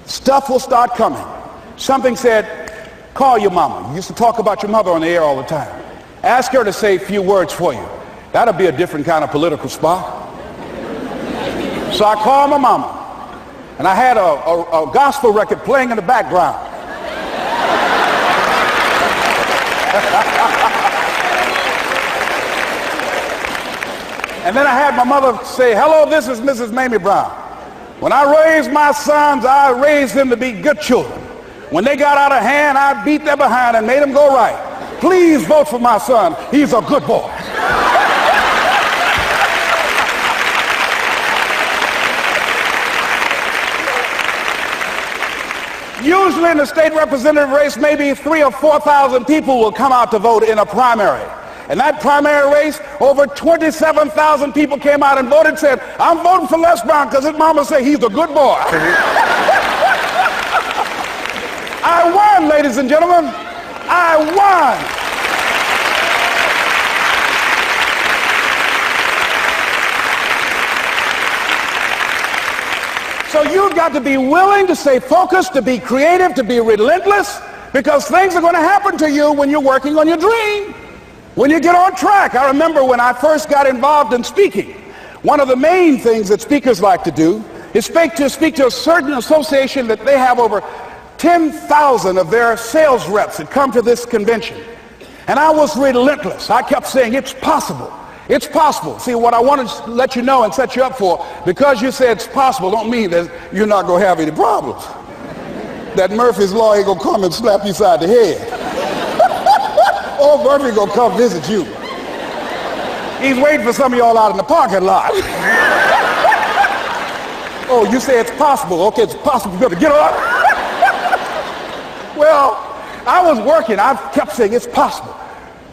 Stuff will start coming. Something said, "Call your mama." You used to talk about your mother on the air all the time. Ask her to say a few words for you. That'll be a different kind of political spot. So I called my mama. And I had a gospel record playing in the background. And then I had my mother say, "Hello, this is Mrs. Mamie Brown. When I raised my sons, I raised them to be good children. When they got out of hand, I beat their behind and made them go right. Please vote for my son. He's a good boy." Usually in the state representative race, maybe 3,000 or 4,000 people will come out to vote in a primary. In that primary race, over 27,000 people came out and voted and said, "I'm voting for Les Brown because his mama said he's a good boy." I won, ladies and gentlemen. I won. So you've got to be willing to stay focused, to be creative, to be relentless, because things are going to happen to you when you're working on your dream, when you get on track. I remember when I first got involved in speaking, one of the main things that speakers like to do is speak to a certain association that they have over 10,000 of their sales reps that come to this convention. And I was relentless. I kept saying, "It's possible. It's possible." See, what I want to let you know and set you up for, because you said it's possible, don't mean that you're not going to have any problems. That Murphy's Law ain't going to come and slap you side the head. Old Murphy going to come visit you. He's waiting for some of y'all out in the parking lot. "Oh, you say it's possible. Okay, it's possible. You better get up." Well, I was working. I kept saying, "It's possible."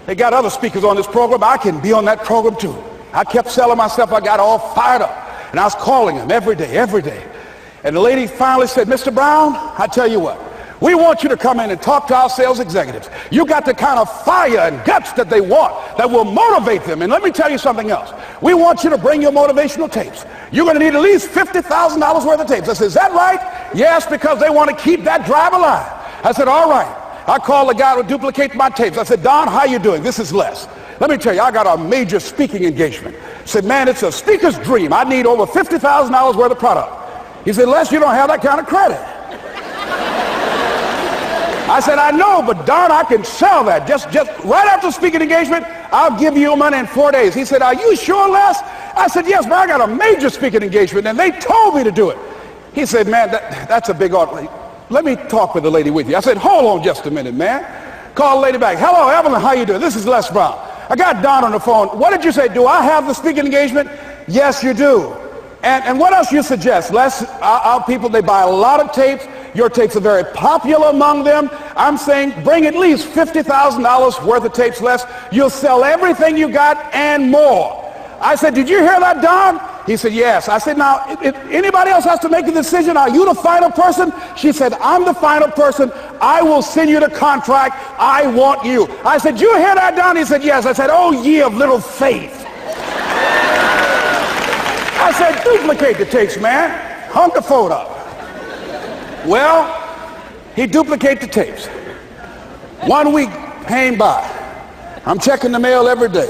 They got other speakers on this program. I can be on that program too. I kept selling myself. I got all fired up. And I was calling them every day. And the lady finally said, "Mr. Brown, I tell you what, We want you to come in and talk to our sales executives. You got the kind of fire and guts that they want, that will motivate them. And let me tell you something else. We want you to bring your motivational tapes. You're going to need at least $50,000 worth of tapes. I said, is that right? Yes, because they want to keep that drive alive. I said, all right. I called the guy who duplicates my tapes. I said, Don, how you doing? This is Les. Let me tell you, I got a major speaking engagement. I said, man, it's a speaker's dream. I need over $50,000 worth of product. He said, Les, you don't have that kind of credit. I said, I know, but Don, I can sell that. Just right after speaking engagement, I'll give you your money in 4 days. He said, are you sure, Les? I said, yes, but I got a major speaking engagement, and they told me to do it. He said, man, that's a big order. Let me talk with the lady with you. I said, hold on just a minute, man. Call the lady back. Hello, Evelyn, how you doing? This is Les Brown. I got Don on the phone. What did you say? Do I have the speaking engagement? Yes, you do. And what else you suggest? Les, our people, they buy a lot of tapes. Your tapes are very popular among them. I'm saying bring at least $50,000 worth of tapes, Les. You'll sell everything you got and more. I said, did you hear that, Don? He said, yes. I said, now, if anybody else has to make a decision, are you the final person? She said, I'm the final person. I will send you the contract. I want you. I said, you hear that, Don? He said, yes. I said, oh, ye of little faith. I said, duplicate the tapes, man. Hung the phone up. Well, he duplicated the tapes. 1 week came by. I'm checking the mail every day.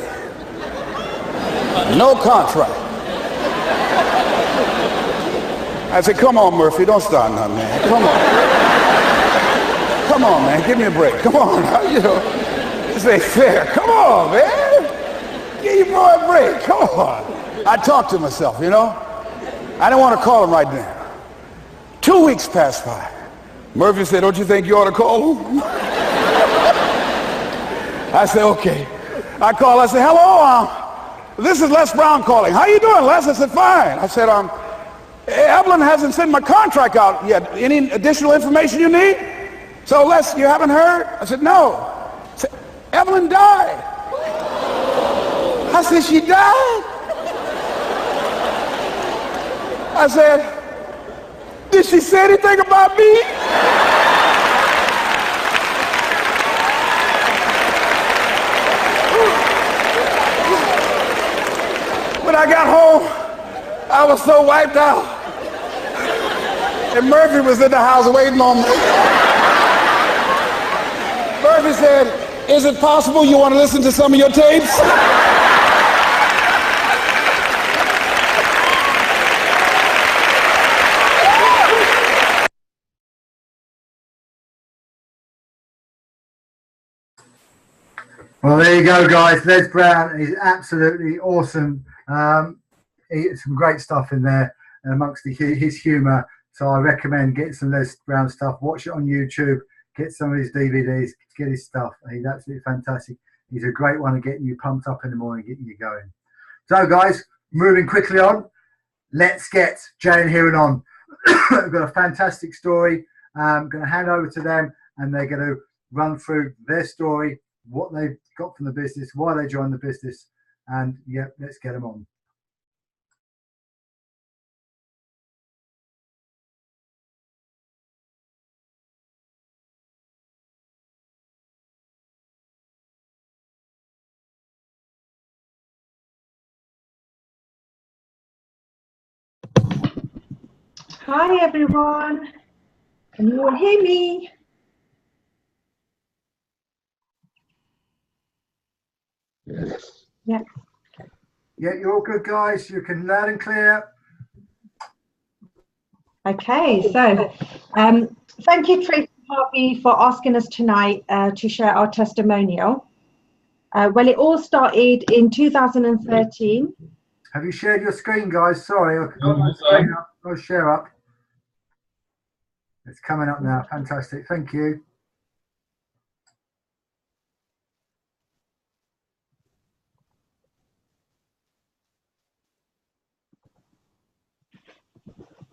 No contract. I said, come on, Murphy, don't start nothing, man. Come on. Come on, man, give me a break. Come on, you know, this ain't fair. Come on, man. Give your boy a break. Come on. I talked to myself, you know. I didn't want to call him right now. 2 weeks passed by. Murphy said, don't you think you ought to call him? I said, okay. I called, I said, hello, this is Les Brown calling. How you doing, Les? I said, fine. I said, Evelyn hasn't sent my contract out yet. Any additional information you need? So, Les, you haven't heard? I said, no. I said, Evelyn died. I said, she died? I said, did she say anything about me? When I got home, I was so wiped out. And Murphy was in the house waiting on me. Murphy said, is it possible you want to listen to some of your tapes? Well, there you go, guys. Les Brown is absolutely awesome. Some great stuff in there and amongst his humour. So I recommend getting some Les Brown stuff. Watch it on YouTube. Get some of his DVDs. Get his stuff. He's absolutely fantastic. He's a great one at getting you pumped up in the morning, getting you going. So, guys, moving quickly on. Let's get Jai and Hiren on. We've got a fantastic story. I'm going to hand over to them, and they're going to run through their story, what they've got from the business, why they joined the business, and yeah, let's get them on. Hi everyone, can you all hear me? Yes. Yeah. Yeah, you're all good, guys. You can loud and clear. Okay, so thank you, Tracy Harvey, for asking us tonight to share our testimonial. Well, it all started in 2013. Have you shared your screen, guys? Sorry, I've got my screen up. Oh, share up. It's coming up now. Fantastic. Thank you.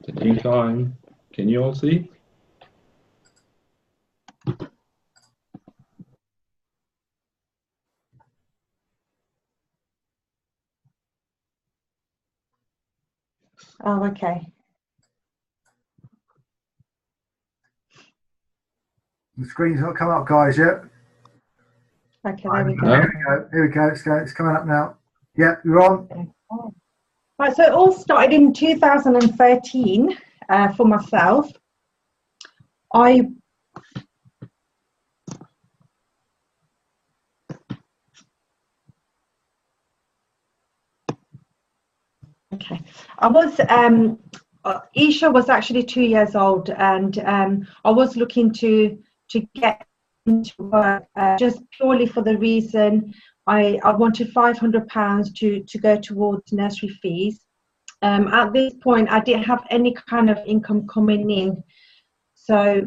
Taking time. Can you all see? Oh, okay. The screen's not come up, guys, yet. Okay, there we go. No? Here we go. It's coming up now. Yeah, you're on. Right, so it all started in 2013 for myself. I was Isha was actually 2 years old, and I was looking to get into work just purely for the reason I wanted £500 to go towards nursery fees. At this point, I didn't have any kind of income coming in, so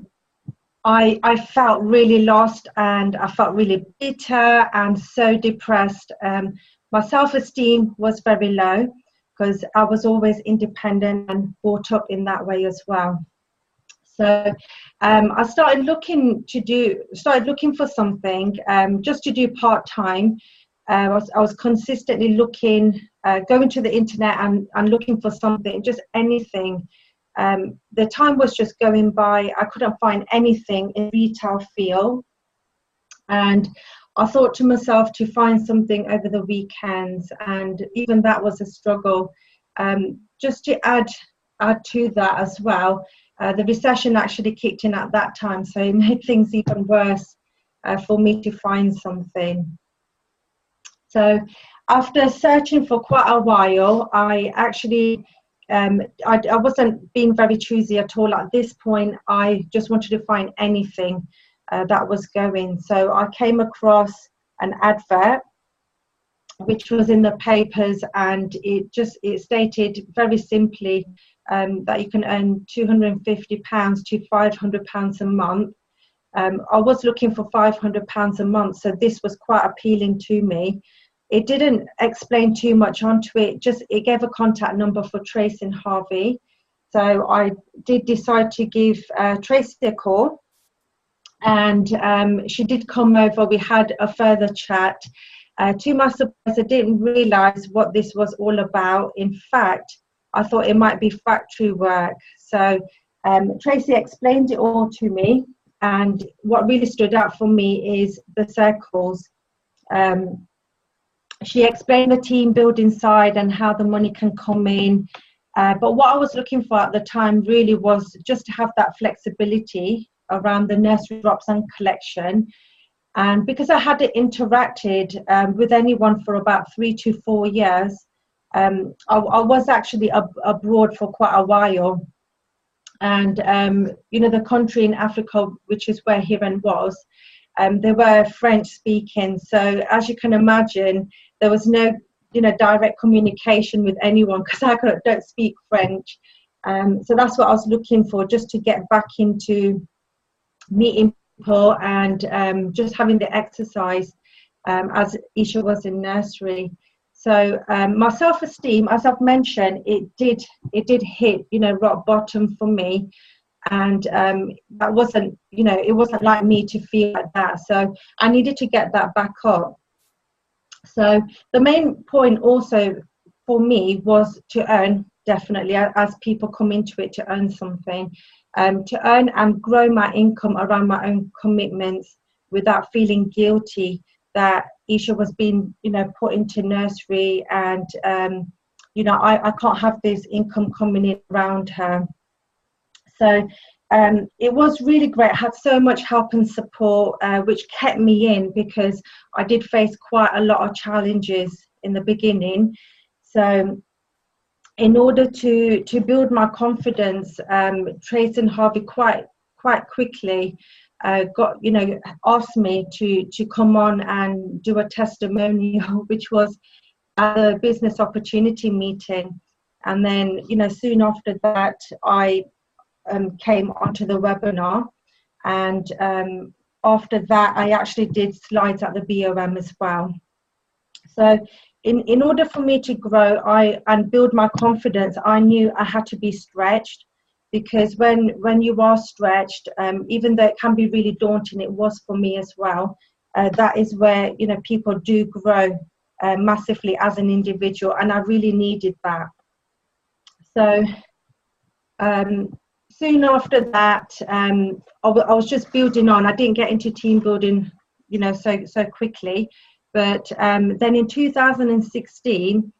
I felt really lost, and I felt really bitter and so depressed. My self-esteem was very low, because I was always independent and brought up in that way as well. So I started looking for something just to do part-time. I was consistently looking, going to the internet and looking for something, just anything. The time was just going by. I couldn't find anything in retail field, and I thought to myself to find something over the weekends, and even that was a struggle. Just to add to that as well, the recession actually kicked in at that time, so it made things even worse for me to find something. So after searching for quite a while, I actually I wasn't being very choosy at all at this point. I just wanted to find anything that was going. So I came across an advert which was in the papers, and it stated very simply that you can earn £250 to £500 a month. I was looking for £500 a month, so this was quite appealing to me. It didn't explain too much onto it, just it gave a contact number for Tracy and Harvey. So I did decide to give Tracy a call, and she did come over. We had a further chat. To my surprise, I didn't realise what this was all about. In fact, I thought it might be factory work. So Tracy explained it all to me, and what really stood out for me is the circles. She explained the team building side and how the money can come in. But what I was looking for at the time really was just to have that flexibility around the nursery drops and collection. And because I hadn't interacted with anyone for about 3 to 4 years, I was actually abroad for quite a while. And, the country in Africa, which is where Hiren was, they were French speaking. So as you can imagine, there was no, direct communication with anyone because I don't speak French. So that's what I was looking for, just to get back into meeting people and just having the exercise as Isha was in nursery. So my self-esteem, as I've mentioned, it did hit, rock bottom for me. And that wasn't, it wasn't like me to feel like that. So I needed to get that back up. So the main point also for me was to earn, definitely, as people come into it, to earn something, to earn and grow my income around my own commitments without feeling guilty that Isha was being, put into nursery, and, I can't have this income coming in around her. So it was really great. I had so much help and support, which kept me in, because I did face quite a lot of challenges in the beginning. So in order to build my confidence, Trace and Harvey quite quickly asked me to come on and do a testimonial, which was at a business opportunity meeting. And then, soon after that, I came onto the webinar, and after that I actually did slides at the BOM as well. So in order for me to grow and build my confidence, I knew I had to be stretched, because when you are stretched, even though it can be really daunting, it was for me as well, that is where people do grow massively as an individual, and I really needed that. So soon after that, I was just building on. I didn't get into team building, so quickly. But then in 2016,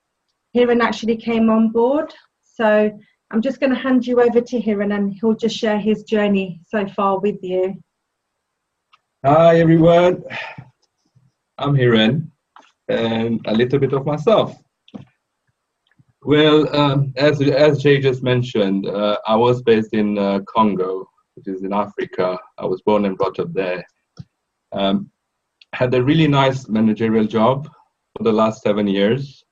Hiren actually came on board. So I'm just going to hand you over to Hiren, and he'll just share his journey so far with you. Hi everyone, I'm Hiren, and a little bit of myself. Well, as Jay just mentioned, I was based in Congo, which is in Africa. I was born and brought up there. Had a really nice managerial job for the last 7 years.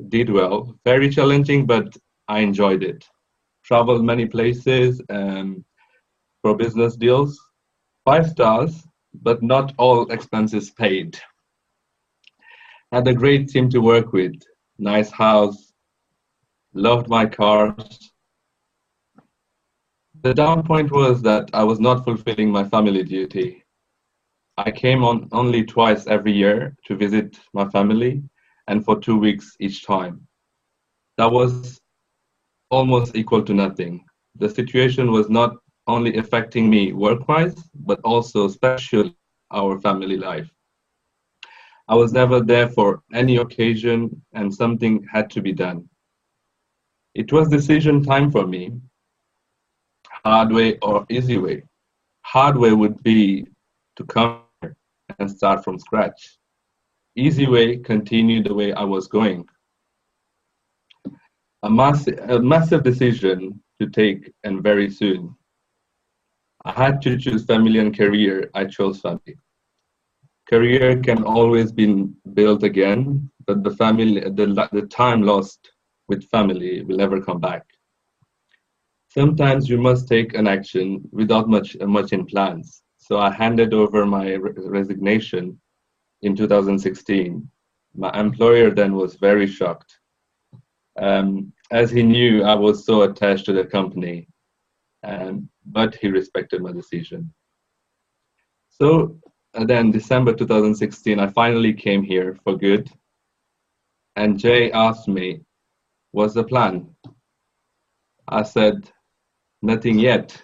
Did well, very challenging, but I enjoyed it. Traveled many places for business deals. 5 stars, but not all expenses paid. Had a great team to work with. Nice house. Loved my cars. The down point was that I was not fulfilling my family duty. I came on only twice every year to visit my family, and for 2 weeks each time. That was almost equal to nothing. The situation was not only affecting me work-wise, but also especially our family life. I was never there for any occasion, and something had to be done. It was decision time for me. Hard way or easy way. Hard way would be to come here and start from scratch. Easy way, continue the way I was going. A massive decision to take, and very soon. I had to choose family and career. I chose family. Career can always be built again, but the time lost with family will never come back. Sometimes you must take an action without much in plans. So I handed over my resignation in 2016. My employer then was very shocked, as he knew I was so attached to the company, but he respected my decision. So then December 2016, I finally came here for good, and Jay asked me, what's the plan? I said, nothing yet.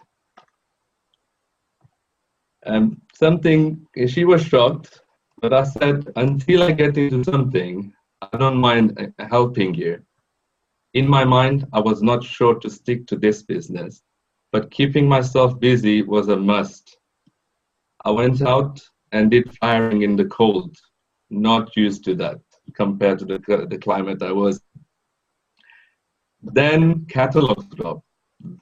She was shocked, but I said, until I get into something, I don't mind helping you. In my mind, I was not sure to stick to this business, but keeping myself busy was a must. I went out and did firing in the cold, not used to that compared to the climate I was. Then catalog drop,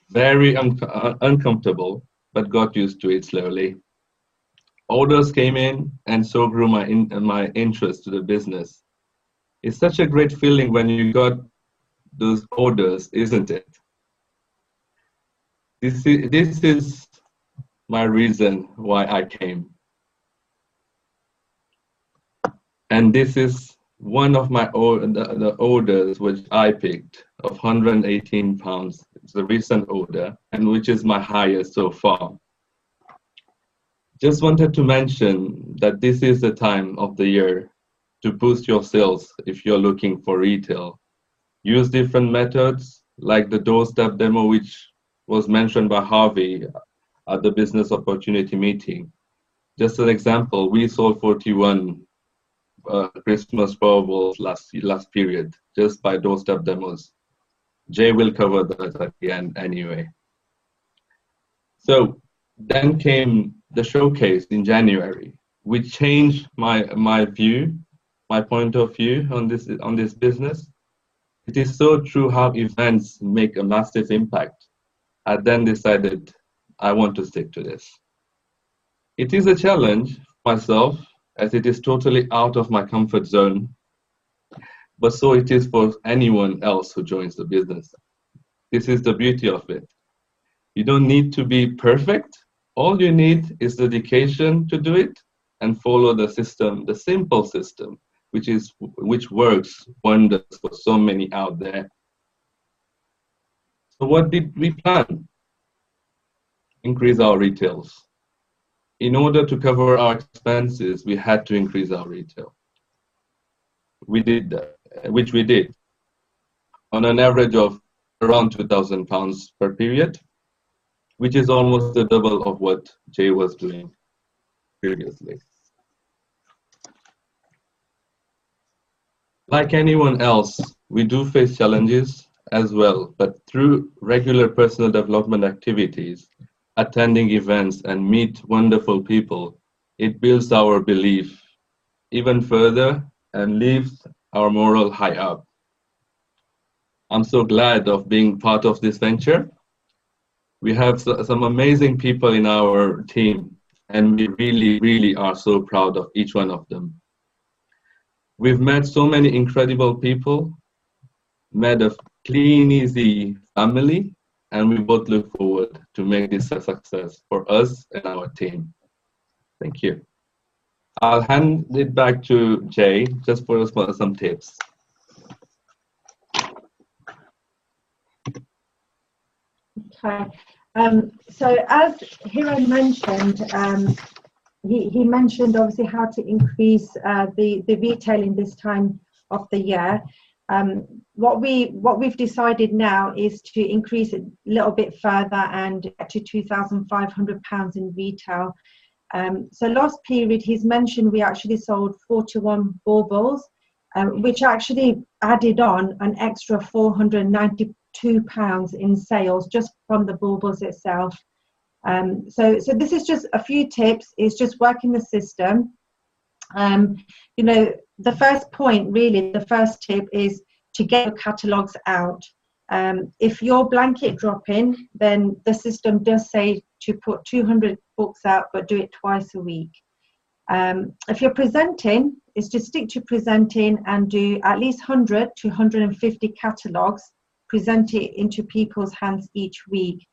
very uncomfortable, but got used to it slowly. Orders came in, and so grew my interest to the business. It's such a great feeling when you got those orders, isn't it? This is my reason why I came. And this is one of my the orders which I picked of 118 pounds. It's a recent order, and which is my highest so far. Just wanted to mention that this is the time of the year to boost your sales if you're looking for retail. Use different methods like the doorstep demo, which was mentioned by Harvey at the business opportunity meeting. Just an example, we sold 41 Christmas Powerballs last period just by doorstep demos. Jay will cover that at the end anyway. So then came the showcase in January, which changed my point of view on this business. It is so true how events make a massive impact. I then decided I want to stick to this. It is a challenge for myself, as it is totally out of my comfort zone, but so it is for anyone else who joins the business. This is the beauty of it. You don't need to be perfect. All you need is dedication to do it and follow the system, the simple system, which works wonders for so many out there. So what did we plan? Increase our retails. In order to cover our expenses, we had to increase our retail. We did that, which we did on an average of around £2,000 per period. which is almost the double of what Jay was doing previously. Like anyone else, we do face challenges as well, but through regular personal development activities, attending events, and meet wonderful people, it builds our belief even further and lifts our morale high up. I'm so glad of being part of this venture. We have some amazing people in our team, and we really, really are so proud of each one of them. We've met so many incredible people, met a clean, easy family, and we both look forward to make this a success for us and our team. Thank you. I'll hand it back to Jay just for some tips. Okay. So as Hiren mentioned, he mentioned obviously how to increase the retailing this time of the year. What we've decided now is to increase it a little bit further and get to £2,500 in retail. So last period, he's mentioned we actually sold 41 baubles, which actually added on an extra £492 in sales just from the baubles itself. So this is just a few tips. It's just working the system. You know, the first point, really, the first tip is to get your catalogues out. If you're blanket dropping, then the system does say to put 200 books out, but do it twice a week. If you're presenting, is to stick to presenting and do at least 100 to 150 catalogues, present it into people's hands each week.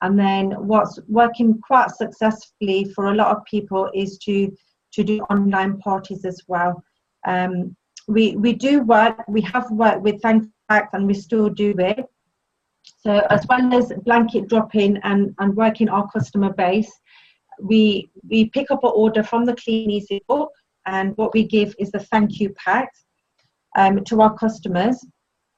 And then what's working quite successfully for a lot of people is to do online parties as well. We have worked with Thank Facts, and we still do it. So as well as blanket dropping and working our customer base, we pick up an order from the Clean Easy book, and what we give is the thank you pack to our customers.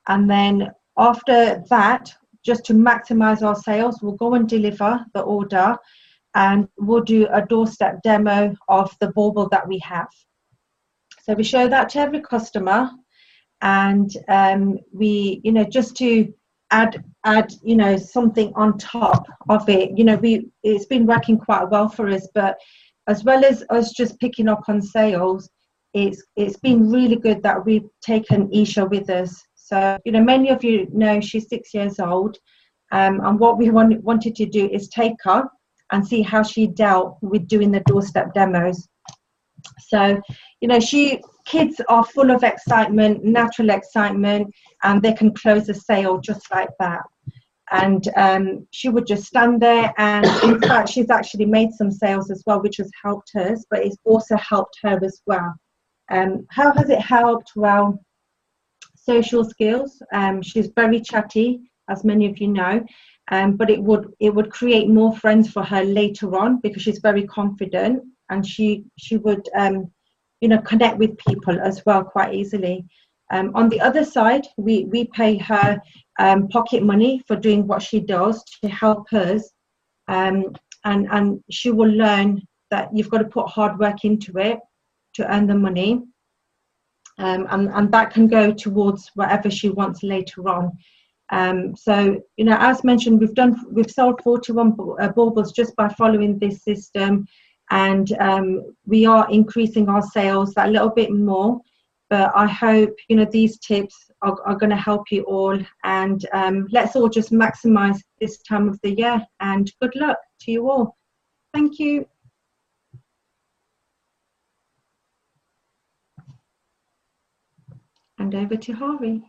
And then after that, just to maximize our sales, we'll go and deliver the order, and we'll do a doorstep demo of the bauble that we have. So we show that to every customer, and we, you know, just to add, you know, something on top of it. You know, it's been working quite well for us, but as well as us just picking up on sales, it's been really good that we've taken Isha with us. So, you know, many of you know she's 6 years old, and what we wanted to do is take her and see how she dealt with doing the doorstep demos. So, you know, kids are full of excitement, natural excitement, and they can close a sale just like that. And she would just stand there, and in fact, she's actually made some sales as well, which has helped us, but it's also helped her as well. How has it helped? Well, social skills. She's very chatty, as many of you know, but it would create more friends for her later on because she's very confident, and she would you know, connect with people as well quite easily. On the other side, we pay her pocket money for doing what she does to help us, and she will learn that you've got to put hard work into it to earn the money. And that can go towards whatever she wants later on. So, you know, as mentioned, we've sold 41 baubles just by following this system, and we are increasing our sales that little bit more. But I hope, you know, these tips are going to help you all, and let's all just maximize this time of the year, and good luck to you all. Thank you. And over to Hari.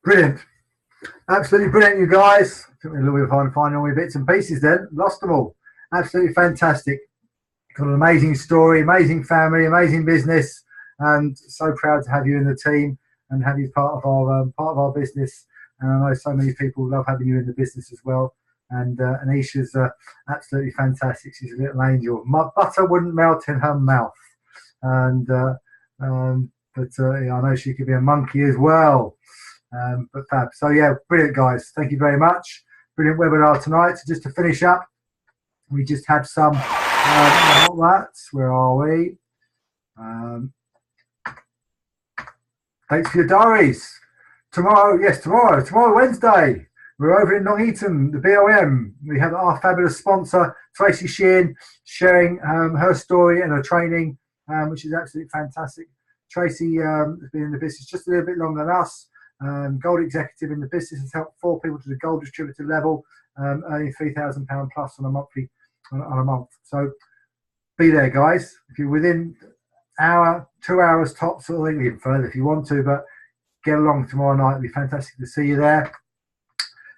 Brilliant. Absolutely brilliant, you guys. Took me a little bit of time to find all my bits and pieces then. Lost them all. Absolutely fantastic. Got an amazing story, amazing family, amazing business, and so proud to have you in the team and have you part of our business. And I know so many people love having you in the business as well. And Anisha's absolutely fantastic. She's a little angel. Butter wouldn't melt in her mouth. And yeah, I know she could be a monkey as well. But fab. So yeah, brilliant guys. Thank you very much. Brilliant webinar tonight. So just to finish up, we just had some where are we? Thanks for your diaries. Tomorrow, Wednesday, we're over in Nuneaton, the BOM. We have our fabulous sponsor, Tracy Sheehan, sharing her story and her training, which is absolutely fantastic. Tracy has been in the business just a little bit longer than us. Gold executive in the business, has helped 4 people to the gold distributor level, earning £3,000 plus on a month. So be there, guys. If you're within hour, 2 hours tops, or even further if you want to, but get along tomorrow night. It'll be fantastic to see you there.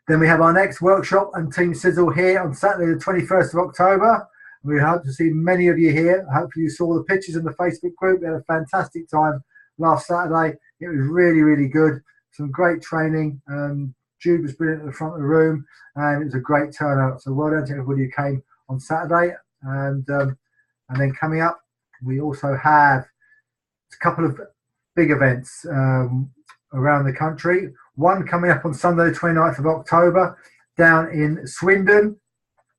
Then we have our next workshop and team sizzle here on Saturday the 21st of October. We hope to see many of you here. Hopefully you saw the pictures in the Facebook group. We had a fantastic time last Saturday. It was really, really good. Some great training. Jude was brilliant at the front of the room, and it was a great turnout. So well done to everybody who came on Saturday. And then coming up, we also have a couple of big events around the country. One coming up on Sunday the 29th of October down in Swindon,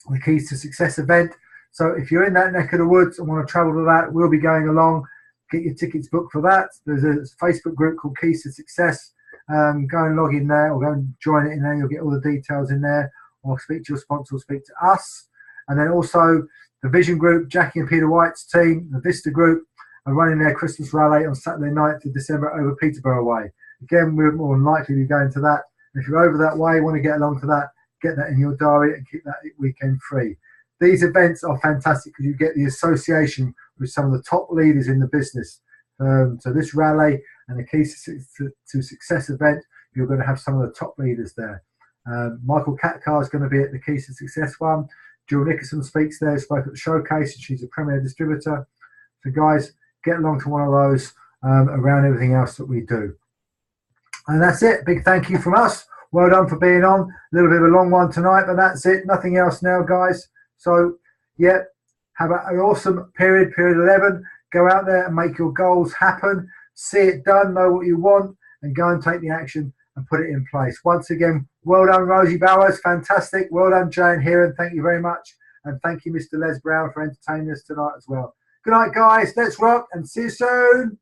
the Keys to Success event. So if you're in that neck of the woods and want to travel to that, we'll be going along. Get your tickets booked for that. There's a Facebook group called Keys to Success. Go and log in there, or go and join it in there. You'll get all the details in there, or speak to your sponsor, or speak to us. And then also the Vision Group, Jackie and Peter White's team, the Vista Group, are running their Christmas rally on Saturday 9th of December over Peterborough Way. Again, we're more than likely to be going to that. If you're over that way, want to get along to that, get that in your diary and keep that weekend free. These events are fantastic because you get the association with some of the top leaders in the business. So this rally and the Keys to Success event, you're going to have some of the top leaders there. Michael Katcar is going to be at the Keys to Success one. Jill Nickerson speaks there, spoke at the showcase, and she's a premier distributor. So guys, get along to one of those around everything else that we do. And that's it. Big thank you from us. Well done for being on. A little bit of a long one tonight, but that's it. Nothing else now, guys. So, yeah, have an awesome period 11. Go out there and make your goals happen. See it done, know what you want, and go and take the action and put it in place. Once again, well done, Rosie Bowers. Fantastic. Well done, Jai Hiren. Thank you very much. And thank you, Mr. Les Brown, for entertaining us tonight as well. Good night, guys. Let's rock and see you soon.